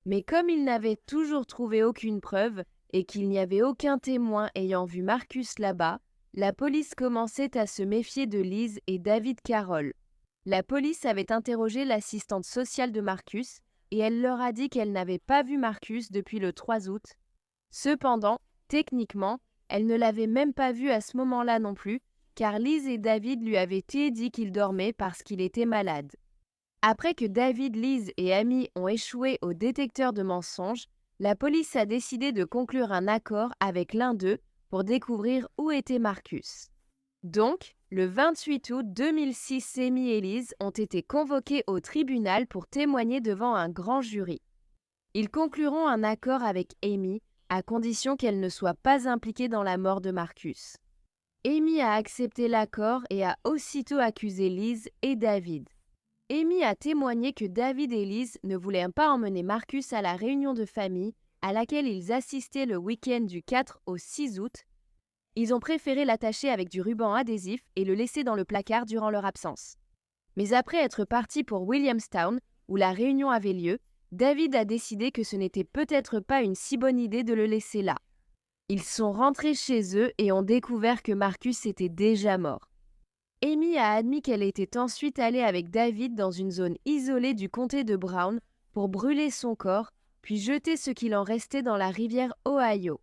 Mais comme il n'avait toujours trouvé aucune preuve et qu'il n'y avait aucun témoin ayant vu Marcus là-bas, la police commençait à se méfier de Liz et David Carroll. La police avait interrogé l'assistante sociale de Marcus et elle leur a dit qu'elle n'avait pas vu Marcus depuis le 3 août. Cependant, techniquement, elle ne l'avait même pas vu à ce moment-là non plus, car Liz et David lui avaient dit qu'il dormait parce qu'il était malade. Après que David, Liz et Amy ont échoué au détecteur de mensonges, la police a décidé de conclure un accord avec l'un d'eux pour découvrir où était Marcus. Donc, le 28 août 2006, Amy et Liz ont été convoqués au tribunal pour témoigner devant un grand jury. Ils concluront un accord avec Amy, à condition qu'elle ne soit pas impliquée dans la mort de Marcus. Amy a accepté l'accord et a aussitôt accusé Liz et David. Amy a témoigné que David et Liz ne voulaient pas emmener Marcus à la réunion de famille à laquelle ils assistaient le week-end du 4 au 6 août. Ils ont préféré l'attacher avec du ruban adhésif et le laisser dans le placard durant leur absence. Mais après être partis pour Williamstown, où la réunion avait lieu, David a décidé que ce n'était peut-être pas une si bonne idée de le laisser là. Ils sont rentrés chez eux et ont découvert que Marcus était déjà mort. Amy a admis qu'elle était ensuite allée avec David dans une zone isolée du comté de Brown pour brûler son corps, puis jeter ce qu'il en restait dans la rivière Ohio.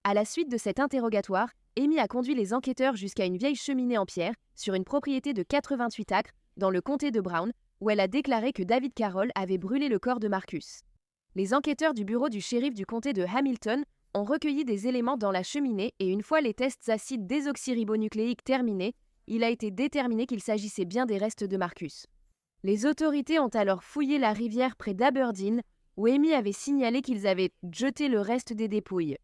À la suite de cet interrogatoire, Amy a conduit les enquêteurs jusqu'à une vieille cheminée en pierre sur une propriété de 88 acres dans le comté de Brown, où elle a déclaré que David Carroll avait brûlé le corps de Marcus. Les enquêteurs du bureau du shérif du comté de Hamilton ont recueilli des éléments dans la cheminée et une fois les tests acides désoxyribonucléiques terminés, il a été déterminé qu'il s'agissait bien des restes de Marcus. Les autorités ont alors fouillé la rivière près d'Aberdeen, où Amy avait signalé qu'ils avaient jeté le reste des dépouilles.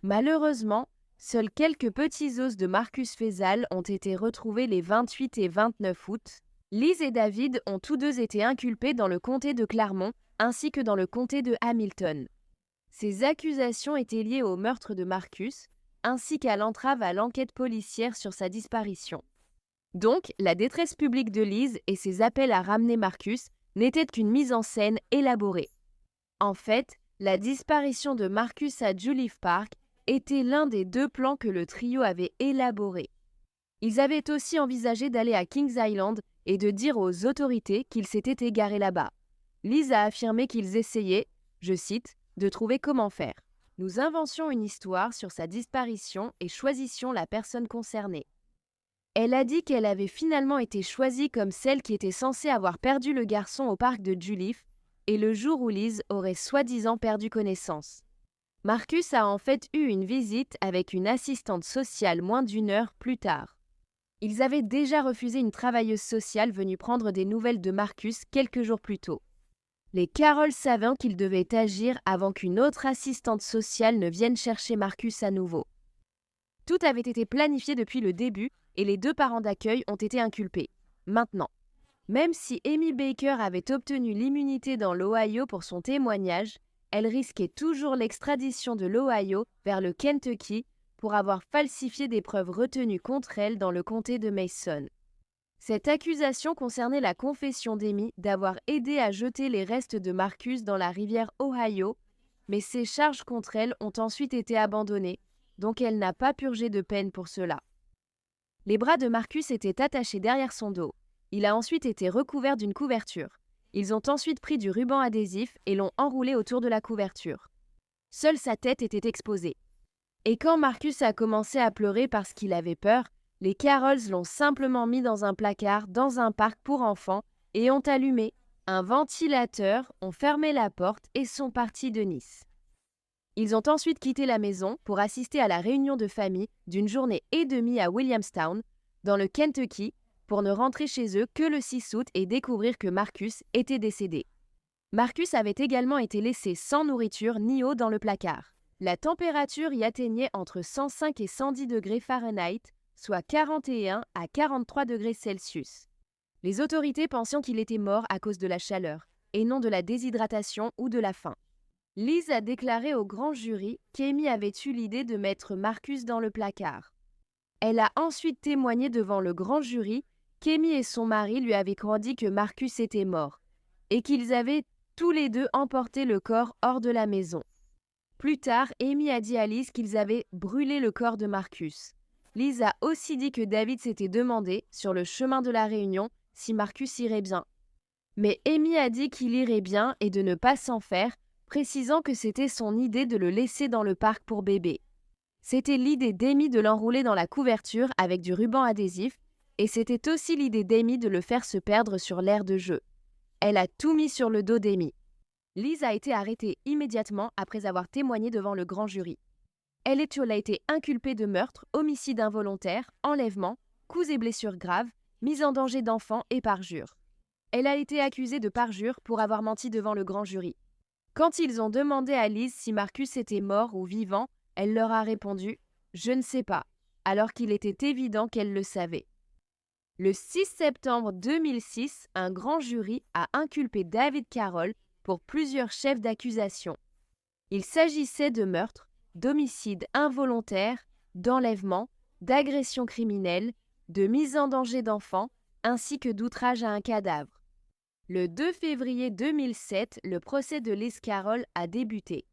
Malheureusement, seuls quelques petits os de Marcus Faisal ont été retrouvés les 28 et 29 août. Liz et David ont tous deux été inculpés dans le comté de Claremont ainsi que dans le comté de Hamilton. Ces accusations étaient liées au meurtre de Marcus, ainsi qu'à l'entrave à l'enquête policière sur sa disparition. Donc, la détresse publique de Liz et ses appels à ramener Marcus n'étaient qu'une mise en scène élaborée. En fait, la disparition de Marcus à Jolliffe Park était l'un des deux plans que le trio avait élaborés. Ils avaient aussi envisagé d'aller à Kings Island et de dire aux autorités qu'ils s'étaient égarés là-bas. Liz a affirmé qu'ils essayaient, je cite, de trouver comment faire. Nous inventions une histoire sur sa disparition et choisissions la personne concernée. Elle a dit qu'elle avait finalement été choisie comme celle qui était censée avoir perdu le garçon au parc de Jolliffe et le jour où Liz aurait soi-disant perdu connaissance. Marcus a en fait eu une visite avec une assistante sociale moins d'1 heure plus tard. Ils avaient déjà refusé une travailleuse sociale venue prendre des nouvelles de Marcus quelques jours plus tôt. Les Carroll savaient qu'ils devaient agir avant qu'une autre assistante sociale ne vienne chercher Marcus à nouveau. Tout avait été planifié depuis le début et les deux parents d'accueil ont été inculpés. Maintenant, même si Amy Baker avait obtenu l'immunité dans l'Ohio pour son témoignage, elle risquait toujours l'extradition de l'Ohio vers le Kentucky pour avoir falsifié des preuves retenues contre elle dans le comté de Mason. Cette accusation concernait la confession d'Amy d'avoir aidé à jeter les restes de Marcus dans la rivière Ohio, mais ces charges contre elle ont ensuite été abandonnées, donc elle n'a pas purgé de peine pour cela. Les bras de Marcus étaient attachés derrière son dos. Il a ensuite été recouvert d'une couverture. Ils ont ensuite pris du ruban adhésif et l'ont enroulé autour de la couverture. Seule sa tête était exposée. Et quand Marcus a commencé à pleurer parce qu'il avait peur, les Carrolls l'ont simplement mis dans un placard dans un parc pour enfants et ont allumé un ventilateur, ont fermé la porte et sont partis de Nice. Ils ont ensuite quitté la maison pour assister à la réunion de famille d'une journée et demie à Williamstown, dans le Kentucky, pour ne rentrer chez eux que le 6 août et découvrir que Marcus était décédé. Marcus avait également été laissé sans nourriture ni eau dans le placard. La température y atteignait entre 105 et 110 degrés Fahrenheit, soit 41 à 43 degrés Celsius. Les autorités pensaient qu'il était mort à cause de la chaleur, et non de la déshydratation ou de la faim. Liz a déclaré au grand jury qu'Amy avait eu l'idée de mettre Marcus dans le placard. Elle a ensuite témoigné devant le grand jury qu'Amy et son mari lui avaient dit que Marcus était mort, et qu'ils avaient tous les deux emporté le corps hors de la maison. Plus tard, Amy a dit à Liz qu'ils avaient brûlé le corps de Marcus. Liz a aussi dit que David s'était demandé, sur le chemin de la réunion, si Marcus irait bien. Mais Amy a dit qu'il irait bien et de ne pas s'en faire, précisant que c'était son idée de le laisser dans le parc pour bébé. C'était l'idée d'Amy de l'enrouler dans la couverture avec du ruban adhésif, et c'était aussi l'idée d'Amy de le faire se perdre sur l'aire de jeu. Elle a tout mis sur le dos d'Amy. Liz a été arrêtée immédiatement après avoir témoigné devant le grand jury. Elle a été inculpée de meurtre, homicide involontaire, enlèvement, coups et blessures graves, mise en danger d'enfants et parjure. Elle a été accusée de parjure pour avoir menti devant le grand jury. Quand ils ont demandé à Liz si Marcus était mort ou vivant, elle leur a répondu « Je ne sais pas », alors qu'il était évident qu'elle le savait. Le 6 septembre 2006, un grand jury a inculpé David Carroll pour plusieurs chefs d'accusation. Il s'agissait de meurtre, d'homicide involontaire, d'enlèvement, d'agression criminelle, de mise en danger d'enfants, ainsi que d'outrage à un cadavre. Le 2 février 2007, le procès de Liz Carroll a débuté.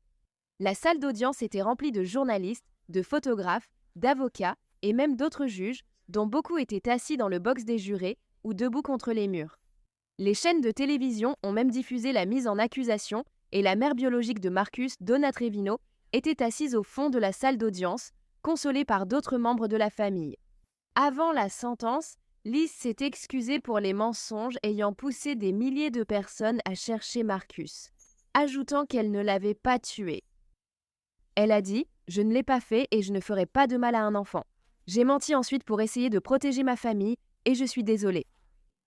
La salle d'audience était remplie de journalistes, de photographes, d'avocats et même d'autres juges, dont beaucoup étaient assis dans le box des jurés ou debout contre les murs. Les chaînes de télévision ont même diffusé la mise en accusation et la mère biologique de Marcus, Donna Trevino, était assise au fond de la salle d'audience, consolée par d'autres membres de la famille. Avant la sentence, Liz s'est excusée pour les mensonges ayant poussé des milliers de personnes à chercher Marcus, ajoutant qu'elle ne l'avait pas tué. Elle a dit « Je ne l'ai pas fait et je ne ferai pas de mal à un enfant. J'ai menti ensuite pour essayer de protéger ma famille et je suis désolée.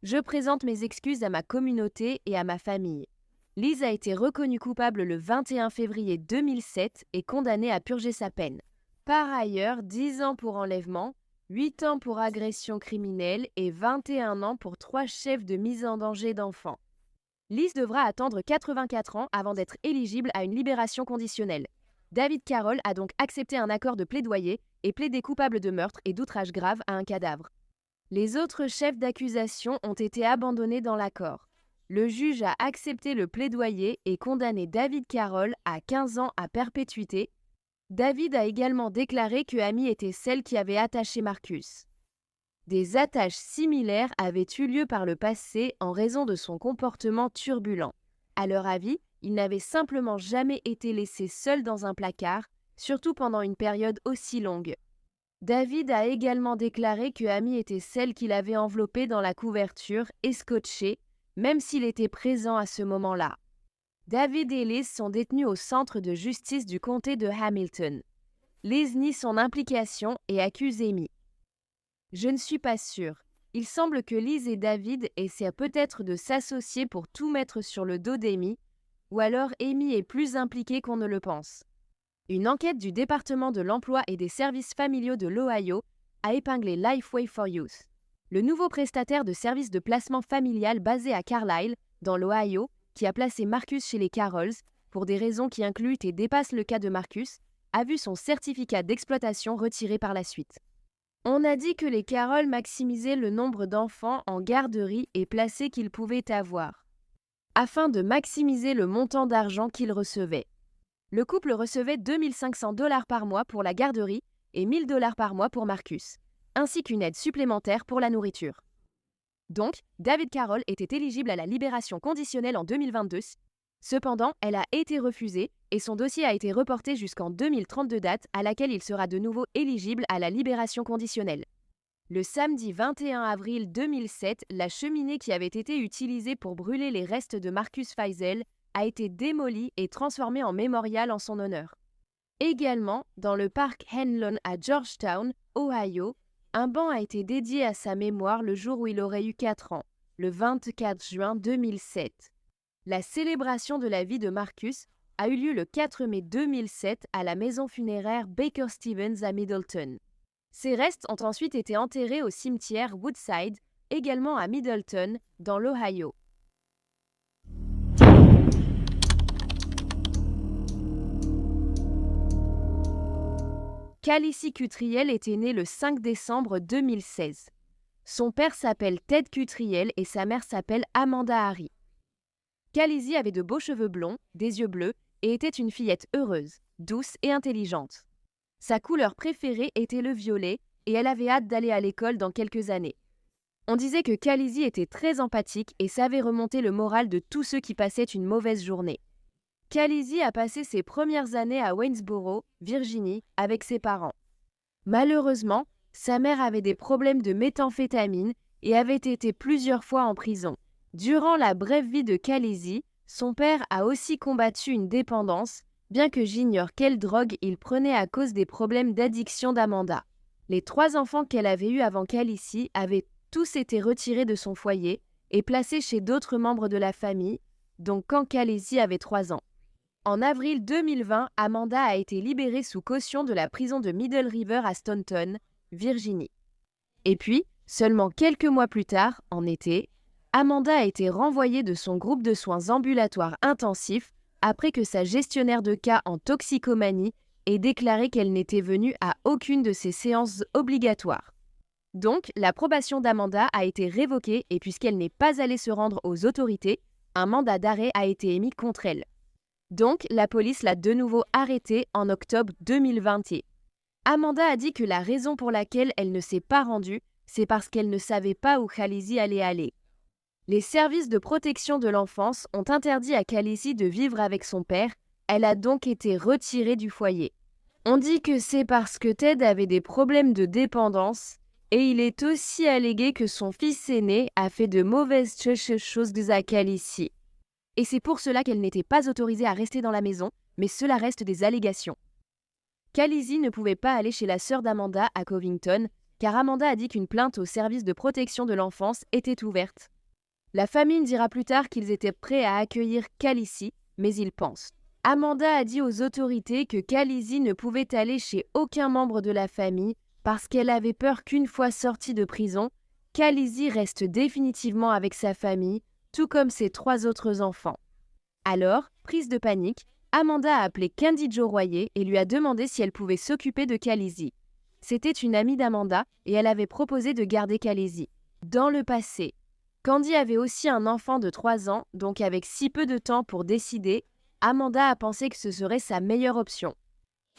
Je présente mes excuses à ma communauté et à ma famille. » Liz a été reconnue coupable le 21 février 2007 et condamnée à purger sa peine. Par ailleurs, 10 ans pour enlèvement, 8 ans pour agression criminelle et 21 ans pour 3 chefs de mise en danger d'enfants. Liz devra attendre 84 ans avant d'être éligible à une libération conditionnelle. David Carroll a donc accepté un accord de plaidoyer et plaidé coupable de meurtre et d'outrage grave à un cadavre. Les autres chefs d'accusation ont été abandonnés dans l'accord. Le juge a accepté le plaidoyer et condamné David Carroll à 15 ans à perpétuité. David a également déclaré que Amy était celle qui avait attaché Marcus. Des attaches similaires avaient eu lieu par le passé en raison de son comportement turbulent. À leur avis, il n'avait simplement jamais été laissé seul dans un placard, surtout pendant une période aussi longue. David a également déclaré que Amy était celle qu'il avait enveloppée dans la couverture et scotchée, même s'il était présent à ce moment-là. David et Liz sont détenus au centre de justice du comté de Hamilton. Liz nie son implication et accuse Amy. Je ne suis pas sûre. Il semble que Liz et David essaient peut-être de s'associer pour tout mettre sur le dos d'Amy, ou alors Amy est plus impliquée qu'on ne le pense. Une enquête du département de l'emploi et des services familiaux de l'Ohio a épinglé Lifeway for Youth. Le nouveau prestataire de services de placement familial basé à Carlisle, dans l'Ohio, qui a placé Marcus chez les Carrolls, pour des raisons qui incluent et dépassent le cas de Marcus, a vu son certificat d'exploitation retiré par la suite. On a dit que les Carroll maximisaient le nombre d'enfants en garderie et placés qu'ils pouvaient avoir, afin de maximiser le montant d'argent qu'ils recevaient. Le couple recevait 2 500 $ par mois pour la garderie et 1 000 $ par mois pour Marcus, ainsi qu'une aide supplémentaire pour la nourriture. Donc, David Carroll était éligible à la libération conditionnelle en 2022. Cependant, elle a été refusée et son dossier a été reporté jusqu'en 2032, date à laquelle il sera de nouveau éligible à la libération conditionnelle. Le samedi 21 avril 2007, la cheminée qui avait été utilisée pour brûler les restes de Marcus Feisel a été démolie et transformée en mémorial en son honneur. Également, dans le parc Henlon à Georgetown, Ohio, un banc a été dédié à sa mémoire le jour où il aurait eu 4 ans, le 24 juin 2007. La célébration de la vie de Marcus a eu lieu le 4 mai 2007 à la maison funéraire Baker Stevens à Middleton. Ses restes ont ensuite été enterrés au cimetière Woodside, également à Middleton, dans l'Ohio. Calici Cutriel était né le 5 décembre 2016. Son père s'appelle Ted Cutriel et sa mère s'appelle Amanda Harry. Calici avait de beaux cheveux blonds, des yeux bleus et était une fillette heureuse, douce et intelligente. Sa couleur préférée était le violet et elle avait hâte d'aller à l'école dans quelques années. On disait que Calici était très empathique et savait remonter le moral de tous ceux qui passaient une mauvaise journée. Calici a passé ses premières années à Waynesboro, Virginie, avec ses parents. Malheureusement, sa mère avait des problèmes de méthamphétamine et avait été plusieurs fois en prison. Durant la brève vie de Calici, son père a aussi combattu une dépendance, bien que j'ignore quelle drogue il prenait à cause des problèmes d'addiction d'Amanda. Les 3 enfants qu'elle avait eus avant Calici avaient tous été retirés de son foyer et placés chez d'autres membres de la famille, donc quand Calici avait 3 ans. En avril 2020, Amanda a été libérée sous caution de la prison de Middle River à Staunton, Virginie. Et puis, seulement quelques mois plus tard, en été, Amanda a été renvoyée de son groupe de soins ambulatoires intensifs après que sa gestionnaire de cas en toxicomanie ait déclaré qu'elle n'était venue à aucune de ses séances obligatoires. Donc, l'approbation d'Amanda a été révoquée et puisqu'elle n'est pas allée se rendre aux autorités, un mandat d'arrêt a été émis contre elle. Donc, la police l'a de nouveau arrêtée en octobre 2021. Amanda a dit que la raison pour laquelle elle ne s'est pas rendue, c'est parce qu'elle ne savait pas où Calici allait aller. Les services de protection de l'enfance ont interdit à Calici de vivre avec son père, elle a donc été retirée du foyer. On dit que c'est parce que Ted avait des problèmes de dépendance et il est aussi allégué que son fils aîné a fait de mauvaises choses à Calici. Et c'est pour cela qu'elle n'était pas autorisée à rester dans la maison, mais cela reste des allégations. Calici ne pouvait pas aller chez la sœur d'Amanda à Covington, car Amanda a dit qu'une plainte au service de protection de l'enfance était ouverte. La famille dira plus tard qu'ils étaient prêts à accueillir Calici, mais ils pensent. Amanda a dit aux autorités que Calici ne pouvait aller chez aucun membre de la famille parce qu'elle avait peur qu'une fois sortie de prison, Calici reste définitivement avec sa famille, tout comme ses 3 autres enfants. Alors, prise de panique, Amanda a appelé Candy Jo Royer et lui a demandé si elle pouvait s'occuper de Calici. C'était une amie d'Amanda et elle avait proposé de garder Calici. Dans le passé, Candy avait aussi un enfant de 3 ans, donc avec si peu de temps pour décider, Amanda a pensé que ce serait sa meilleure option.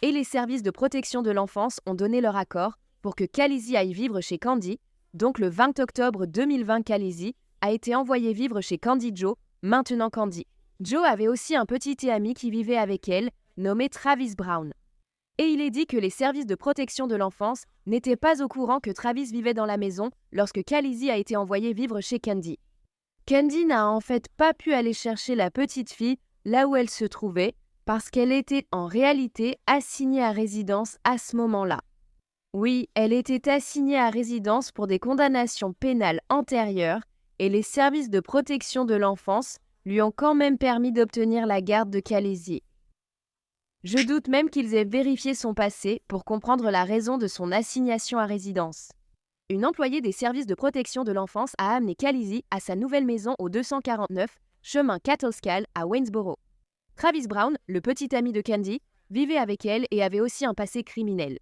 Et les services de protection de l'enfance ont donné leur accord pour que Calici aille vivre chez Candy, donc le 20 octobre 2020 Calici a été envoyé vivre chez Candy Jo, maintenant Candy. Jo avait aussi un petit ami qui vivait avec elle, nommé Travis Brown. Et il est dit que les services de protection de l'enfance n'étaient pas au courant que Travis vivait dans la maison lorsque Calici a été envoyé vivre chez Candy. Candy n'a en fait pas pu aller chercher la petite fille là où elle se trouvait parce qu'elle était en réalité assignée à résidence à ce moment-là. Oui, elle était assignée à résidence pour des condamnations pénales antérieures et les services de protection de l'enfance lui ont quand même permis d'obtenir la garde de Calici. Je doute même qu'ils aient vérifié son passé pour comprendre la raison de son assignation à résidence. Une employée des services de protection de l'enfance a amené Calici à sa nouvelle maison au 249, chemin Catoscal à Waynesboro. Travis Brown, le petit ami de Candy, vivait avec elle et avait aussi un passé criminel.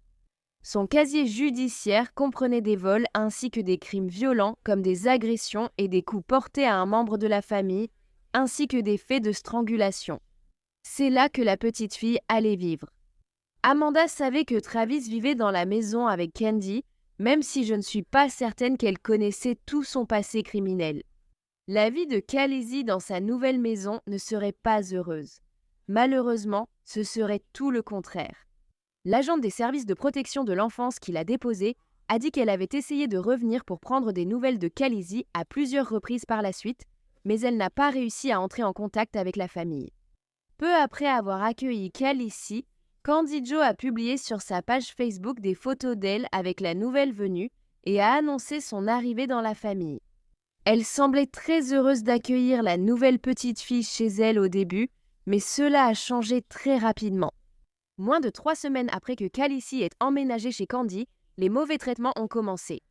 Son casier judiciaire comprenait des vols ainsi que des crimes violents comme des agressions et des coups portés à un membre de la famille, ainsi que des faits de strangulation. C'est là que la petite fille allait vivre. Amanda savait que Travis vivait dans la maison avec Candy, même si je ne suis pas certaine qu'elle connaissait tout son passé criminel. La vie de Calici dans sa nouvelle maison ne serait pas heureuse. Malheureusement, ce serait tout le contraire. L'agente des services de protection de l'enfance qui l'a déposée a dit qu'elle avait essayé de revenir pour prendre des nouvelles de Calici à plusieurs reprises par la suite, mais elle n'a pas réussi à entrer en contact avec la famille. Peu après avoir accueilli Calici, Candy Jo a publié sur sa page Facebook des photos d'elle avec la nouvelle venue et a annoncé son arrivée dans la famille. Elle semblait très heureuse d'accueillir la nouvelle petite fille chez elle au début, mais cela a changé très rapidement. Moins de 3 semaines après que Calici ait emménagé chez Candy, les mauvais traitements ont commencé.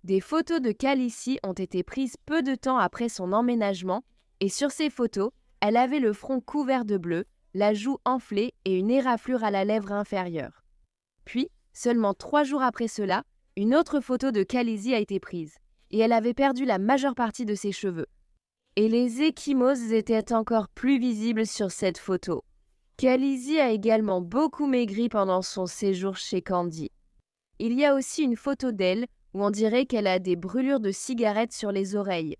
Des photos de Khaleesi ont été prises peu de temps après son emménagement et sur ces photos, elle avait le front couvert de bleu, la joue enflée et une éraflure à la lèvre inférieure. Puis, seulement 3 jours après cela, une autre photo de Khaleesi a été prise et elle avait perdu la majeure partie de ses cheveux. Et les ecchymoses étaient encore plus visibles sur cette photo. Khaleesi a également beaucoup maigri pendant son séjour chez Kandi. Il y a aussi une photo d'elle où on dirait qu'elle a des brûlures de cigarettes sur les oreilles.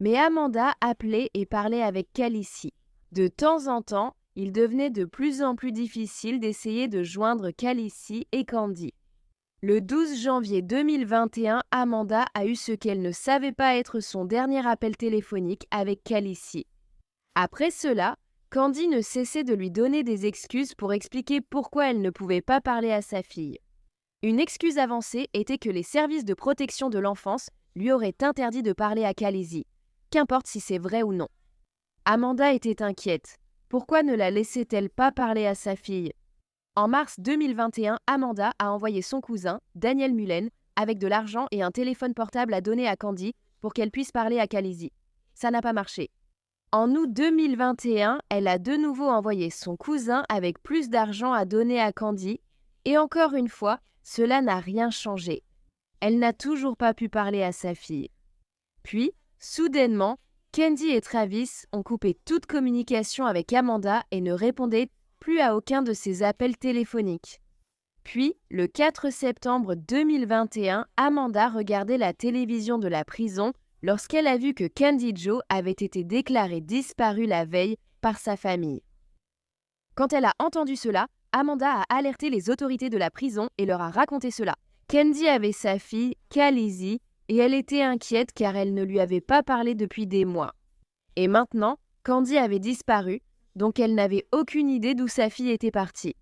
Mais Amanda appelait et parlait avec Khaleesi. De temps en temps, il devenait de plus en plus difficile d'essayer de joindre Khaleesi et Kandi. Le 12 janvier 2021, Amanda a eu ce qu'elle ne savait pas être son dernier appel téléphonique avec Khaleesi. Après cela, Kandi ne cessait de lui donner des excuses pour expliquer pourquoi elle ne pouvait pas parler à sa fille. Une excuse avancée était que les services de protection de l'enfance lui auraient interdit de parler à Khaleesi, qu'importe si c'est vrai ou non. Amanda était inquiète. Pourquoi ne la laissait-elle pas parler à sa fille ? En mars 2021, Amanda a envoyé son cousin, Daniel Mullen, avec de l'argent et un téléphone portable à donner à Kandi pour qu'elle puisse parler à Khaleesi. Ça n'a pas marché. En août 2021, elle a de nouveau envoyé son cousin avec plus d'argent à donner à Kandi, et encore une fois, cela n'a rien changé. Elle n'a toujours pas pu parler à sa fille. Puis, soudainement, Kandi et Travis ont coupé toute communication avec Amanda et ne répondaient plus à aucun de ses appels téléphoniques. Puis, le 4 septembre 2021, Amanda regardait la télévision de la prison lorsqu'elle a vu que Kandi Joe avait été déclarée disparue la veille par sa famille. Quand elle a entendu cela, Amanda a alerté les autorités de la prison et leur a raconté cela. Kandi avait sa fille, Khaleesi, et elle était inquiète car elle ne lui avait pas parlé depuis des mois. Et maintenant, Kandi avait disparu, donc elle n'avait aucune idée d'où sa fille était partie.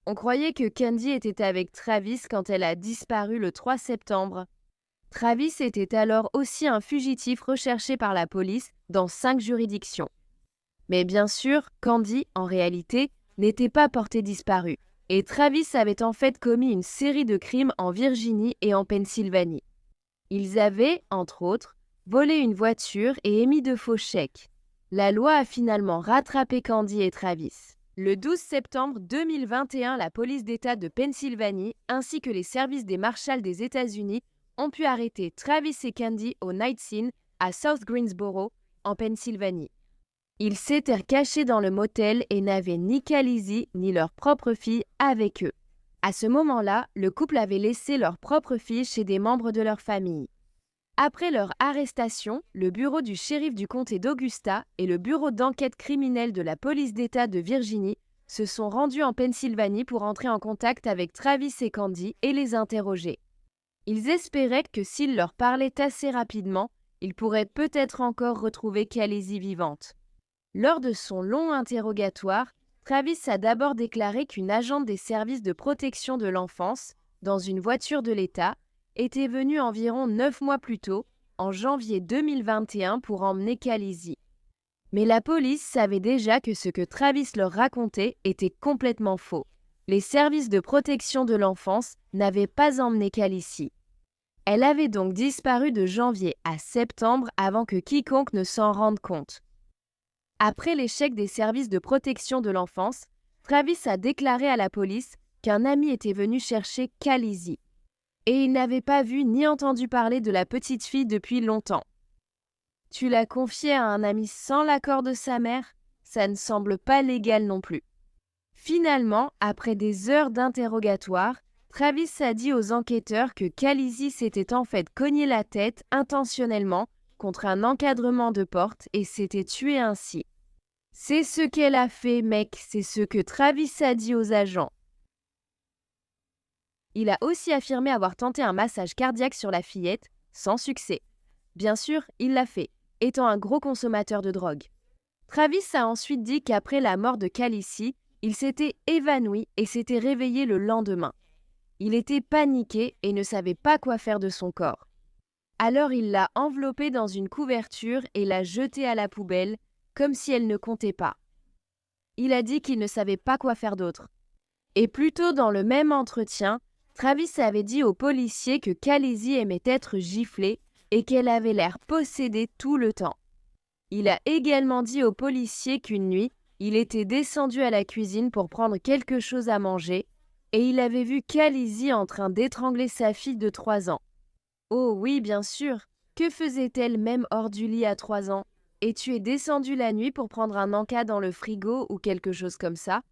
On croyait que Kandi était avec Travis quand elle a disparu le 3 septembre. Travis était alors aussi un fugitif recherché par la police dans 5 juridictions. Mais bien sûr, Kandi, en réalité, n'était pas portée disparue. Et Travis avait en fait commis une série de crimes en Virginie et en Pennsylvanie. Ils avaient, entre autres, volé une voiture et émis de faux chèques. La loi a finalement rattrapé Kandi et Travis. Le 12 septembre 2021, la police d'État de Pennsylvanie ainsi que les services des marshals des États-Unis ont pu arrêter Travis et Kandi au Night Scene à South Greensboro, en Pennsylvanie. Ils s'étaient cachés dans le motel et n'avaient ni Khaleesi ni leur propre fille avec eux. À ce moment-là, le couple avait laissé leur propre fille chez des membres de leur famille. Après leur arrestation, le bureau du shérif du comté d'Augusta et le bureau d'enquête criminelle de la police d'État de Virginie se sont rendus en Pennsylvanie pour entrer en contact avec Travis et Kandi et les interroger. Ils espéraient que s'ils leur parlaient assez rapidement, ils pourraient peut-être encore retrouver Khaleesi vivante. Lors de son long interrogatoire, Travis a d'abord déclaré qu'une agente des services de protection de l'enfance, dans une voiture de l'État, était venue environ 9 mois plus tôt, en janvier 2021, pour emmener Khaleesi. Mais la police savait déjà que ce que Travis leur racontait était complètement faux. Les services de protection de l'enfance n'avaient pas emmené Khaleesi. Elle avait donc disparu de janvier à septembre avant que quiconque ne s'en rende compte. Après l'échec des services de protection de l'enfance, Travis a déclaré à la police qu'un ami était venu chercher Khaleesi. Et il n'avait pas vu ni entendu parler de la petite fille depuis longtemps. Tu l'as confiée à un ami sans l'accord de sa mère ? Ça ne semble pas légal non plus. Finalement, après des heures d'interrogatoire, Travis a dit aux enquêteurs que Khaleesi s'était en fait cogné la tête intentionnellement contre un encadrement de porte et s'était tuée ainsi. C'est ce qu'elle a fait, mec, c'est ce que Travis a dit aux agents. Il a aussi affirmé avoir tenté un massage cardiaque sur la fillette, sans succès. Bien sûr, il l'a fait, étant un gros consommateur de drogue. Travis a ensuite dit qu'après la mort de Khaleesi, il s'était évanoui et s'était réveillé le lendemain. Il était paniqué et ne savait pas quoi faire de son corps. Alors il l'a enveloppée dans une couverture et l'a jetée à la poubelle, comme si elle ne comptait pas. Il a dit qu'il ne savait pas quoi faire d'autre. Et plus tôt dans le même entretien, Travis avait dit aux policiers que Khaleesi aimait être giflée et qu'elle avait l'air possédée tout le temps. Il a également dit aux policiers qu'une nuit, il était descendu à la cuisine pour prendre quelque chose à manger et il avait vu Khaleesi en train d'étrangler sa fille de 3 ans. Oh oui, bien sûr, que faisait-elle même hors du lit à 3 ans? Et tu es descendu la nuit pour prendre un encas dans le frigo ou quelque chose comme ça?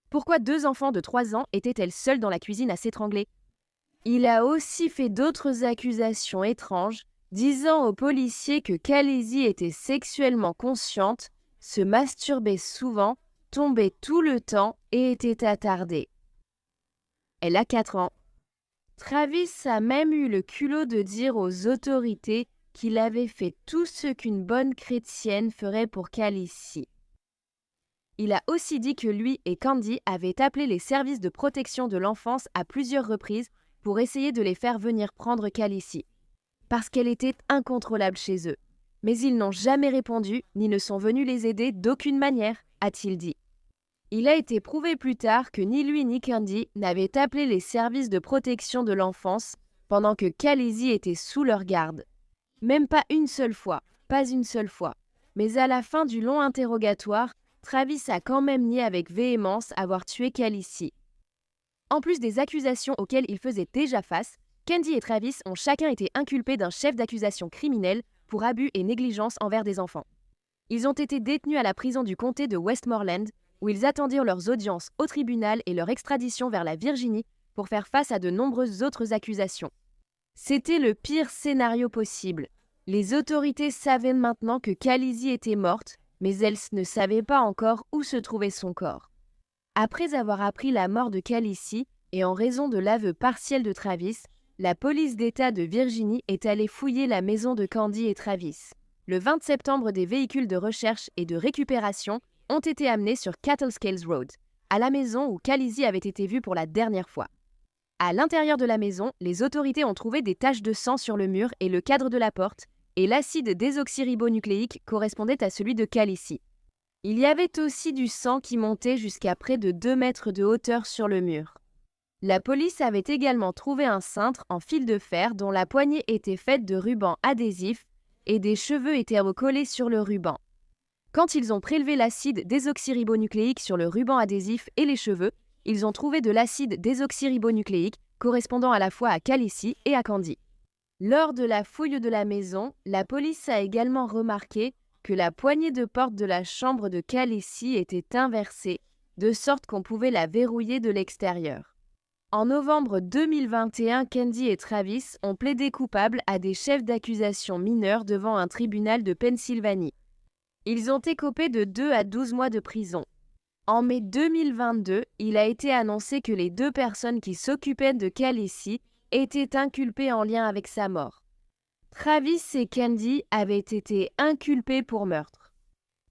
Pourquoi 2 enfants de 3 ans étaient-elles seules dans la cuisine à s'étrangler? Il a aussi fait d'autres accusations étranges, disant aux policiers que Khaleesi était sexuellement consciente, se masturbait souvent, tombait tout le temps et était attardée. Elle a 4 ans. Travis a même eu le culot de dire aux autorités qu'il avait fait tout ce qu'une bonne chrétienne ferait pour Khaleesi. Il a aussi dit que lui et Candy avaient appelé les services de protection de l'enfance à plusieurs reprises pour essayer de les faire venir prendre Khaleesi, parce qu'elle était incontrôlable chez eux. Mais ils n'ont jamais répondu ni ne sont venus les aider d'aucune manière, a-t-il dit. Il a été prouvé plus tard que ni lui ni Candy n'avaient appelé les services de protection de l'enfance pendant que Khaleesi était sous leur garde. Même pas une seule fois, pas une seule fois. Mais à la fin du long interrogatoire, Travis a quand même nié avec véhémence avoir tué Khaleesi. En plus des accusations auxquelles il faisait déjà face, Candy et Travis ont chacun été inculpés d'un chef d'accusation criminel pour abus et négligence envers des enfants. Ils ont été détenus à la prison du comté de Westmoreland, où ils attendirent leurs audiences au tribunal et leur extradition vers la Virginie pour faire face à de nombreuses autres accusations. C'était le pire scénario possible. Les autorités savaient maintenant que Khaleesi était morte, mais elles ne savaient pas encore où se trouvait son corps. Après avoir appris la mort de Khaleesi, et en raison de l'aveu partiel de Travis, la police d'État de Virginie est allée fouiller la maison de Candy et Travis. Le 20 septembre, des véhicules de recherche et de récupération ont été amenés sur Cattlescales Road, à la maison où Khaleesi avait été vue pour la dernière fois. À l'intérieur de la maison, les autorités ont trouvé des taches de sang sur le mur et le cadre de la porte, et l'acide désoxyribonucléique correspondait à celui de Khaleesi. Il y avait aussi du sang qui montait jusqu'à près de 2 mètres de hauteur sur le mur. La police avait également trouvé un cintre en fil de fer dont la poignée était faite de ruban adhésif et des cheveux étaient recollés sur le ruban. Quand ils ont prélevé l'acide désoxyribonucléique sur le ruban adhésif et les cheveux, ils ont trouvé de l'acide désoxyribonucléique correspondant à la fois à Khaleesi et à Candy. Lors de la fouille de la maison, la police a également remarqué que la poignée de porte de la chambre de Khaleesi était inversée, de sorte qu'on pouvait la verrouiller de l'extérieur. En novembre 2021, Candy et Travis ont plaidé coupables à des chefs d'accusation mineurs devant un tribunal de Pennsylvanie. Ils ont écopé de 2 à 12 mois de prison. En mai 2022, il a été annoncé que les 2 personnes qui s'occupaient de Khaleesi étaient inculpées en lien avec sa mort. Travis et Candy avaient été inculpés pour meurtre.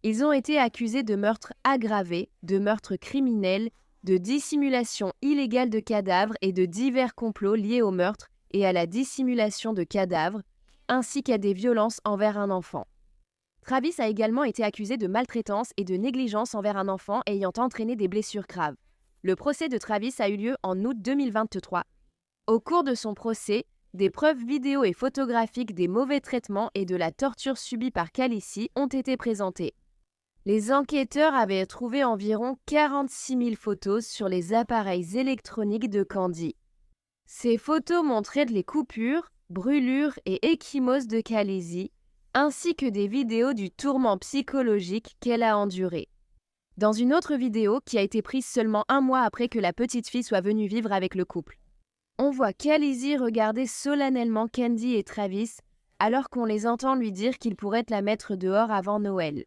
Ils ont été accusés de meurtre aggravé, de meurtre criminel, de dissimulation illégale de cadavres et de divers complots liés au meurtre et à la dissimulation de cadavres, ainsi qu'à des violences envers un enfant. Travis a également été accusé de maltraitance et de négligence envers un enfant ayant entraîné des blessures graves. Le procès de Travis a eu lieu en août 2023. Au cours de son procès, des preuves vidéo et photographiques des mauvais traitements et de la torture subie par Khaleesi ont été présentées. Les enquêteurs avaient trouvé environ 46 000 photos sur les appareils électroniques de Candy. Ces photos montraient les coupures, brûlures et ecchymoses de Khaleesi, ainsi que des vidéos du tourment psychologique qu'elle a enduré. Dans une autre vidéo qui a été prise seulement 1 mois après que la petite fille soit venue vivre avec le couple, on voit Khaleesi regarder solennellement Candy et Travis alors qu'on les entend lui dire qu'ils pourraient la mettre dehors avant Noël.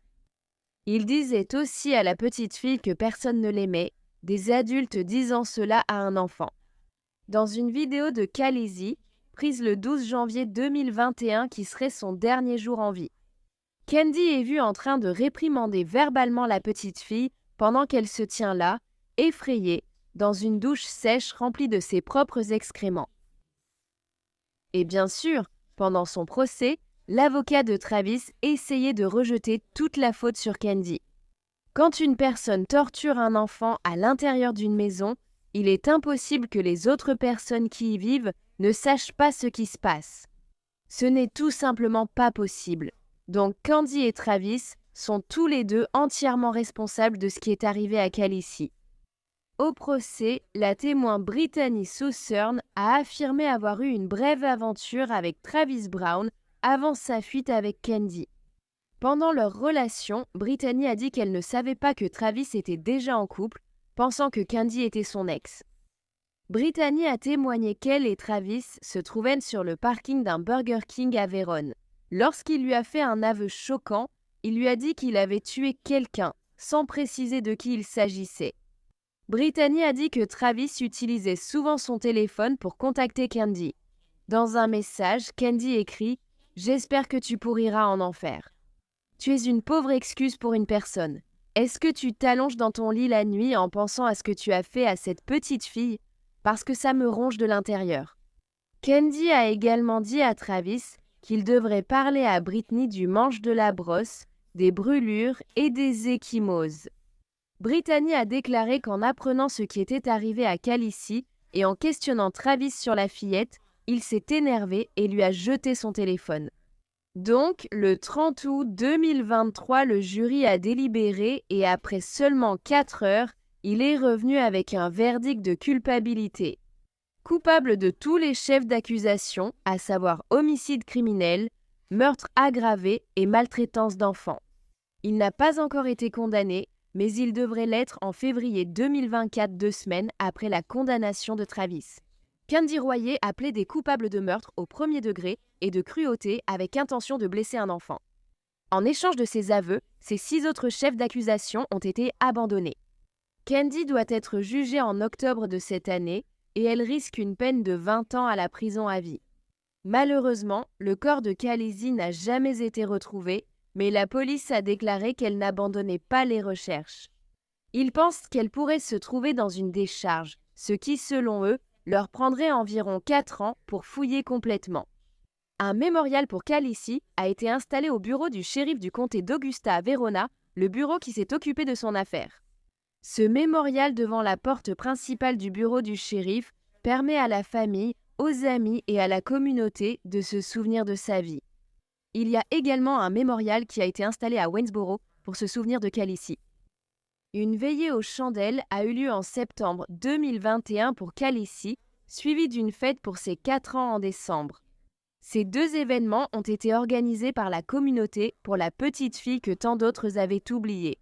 Il disait aussi à la petite fille que personne ne l'aimait, des adultes disant cela à un enfant. Dans une vidéo de Khaleesi, prise le 12 janvier 2021 qui serait son dernier jour en vie, Candy est vue en train de réprimander verbalement la petite fille pendant qu'elle se tient là, effrayée, dans une douche sèche remplie de ses propres excréments. Et bien sûr, pendant son procès, l'avocat de Travis essayait de rejeter toute la faute sur Candy. Quand une personne torture un enfant à l'intérieur d'une maison, Il est impossible que les autres personnes qui y vivent ne sachent pas ce qui se passe. Ce n'est tout simplement pas possible. Donc Candy et Travis sont tous les deux entièrement responsables de ce qui est arrivé à Khaleesi. Au procès, la témoin Brittany Southern a affirmé avoir eu une brève aventure avec Travis Brown avant sa fuite avec Candy. Pendant leur relation, Brittany a dit qu'elle ne savait pas que Travis était déjà en couple, pensant que Candy était son ex. Brittany a témoigné qu'elle et Travis se trouvaient sur le parking d'un Burger King à Vérone. Lorsqu'il lui a fait un aveu choquant, il lui a dit qu'il avait tué quelqu'un, sans préciser de qui il s'agissait. Brittany a dit que Travis utilisait souvent son téléphone pour contacter Candy. Dans un message, Candy écrit « J'espère que tu pourriras en enfer. Tu es une pauvre excuse pour une personne. Est-ce que tu t'allonges dans ton lit la nuit en pensant à ce que tu as fait à cette petite fille? Parce que ça me ronge de l'intérieur. » Candy a également dit à Travis qu'il devrait parler à Brittany du manche de la brosse, des brûlures et des ecchymoses. Brittany a déclaré qu'en apprenant ce qui était arrivé à Khaleesi et en questionnant Travis sur la fillette, il s'est énervé et lui a jeté son téléphone. Donc, le 30 août 2023, le jury a délibéré et après seulement 4 heures, il est revenu avec un verdict de culpabilité. Coupable de tous les chefs d'accusation, à savoir homicide criminel, meurtre aggravé et maltraitance d'enfants. Il n'a pas encore été condamné, mais il devrait l'être en février 2024, 2 semaines après la condamnation de Travis. Candy Royer a plaidé coupable de meurtre au premier degré et de cruauté avec intention de blesser un enfant. En échange de ses aveux, ses 6 autres chefs d'accusation ont été abandonnés. Candy doit être jugée en octobre de cette année et elle risque une peine de 20 ans à la prison à vie. Malheureusement, le corps de Khaleesi n'a jamais été retrouvé, mais la police a déclaré qu'elle n'abandonnait pas les recherches. Ils pensent qu'elle pourrait se trouver dans une décharge, ce qui, selon eux, leur prendrait environ 4 ans pour fouiller complètement. Un mémorial pour Khaleesi a été installé au bureau du shérif du comté d'Augusta à Verona, le bureau qui s'est occupé de son affaire. Ce mémorial devant la porte principale du bureau du shérif permet à la famille, aux amis et à la communauté de se souvenir de sa vie. Il y a également un mémorial qui a été installé à Waynesboro pour se souvenir de Khaleesi. Une veillée aux chandelles a eu lieu en septembre 2021 pour Khaleesi, suivie d'une fête pour ses 4 ans en décembre. Ces 2 événements ont été organisés par la communauté pour la petite fille que tant d'autres avaient oubliée.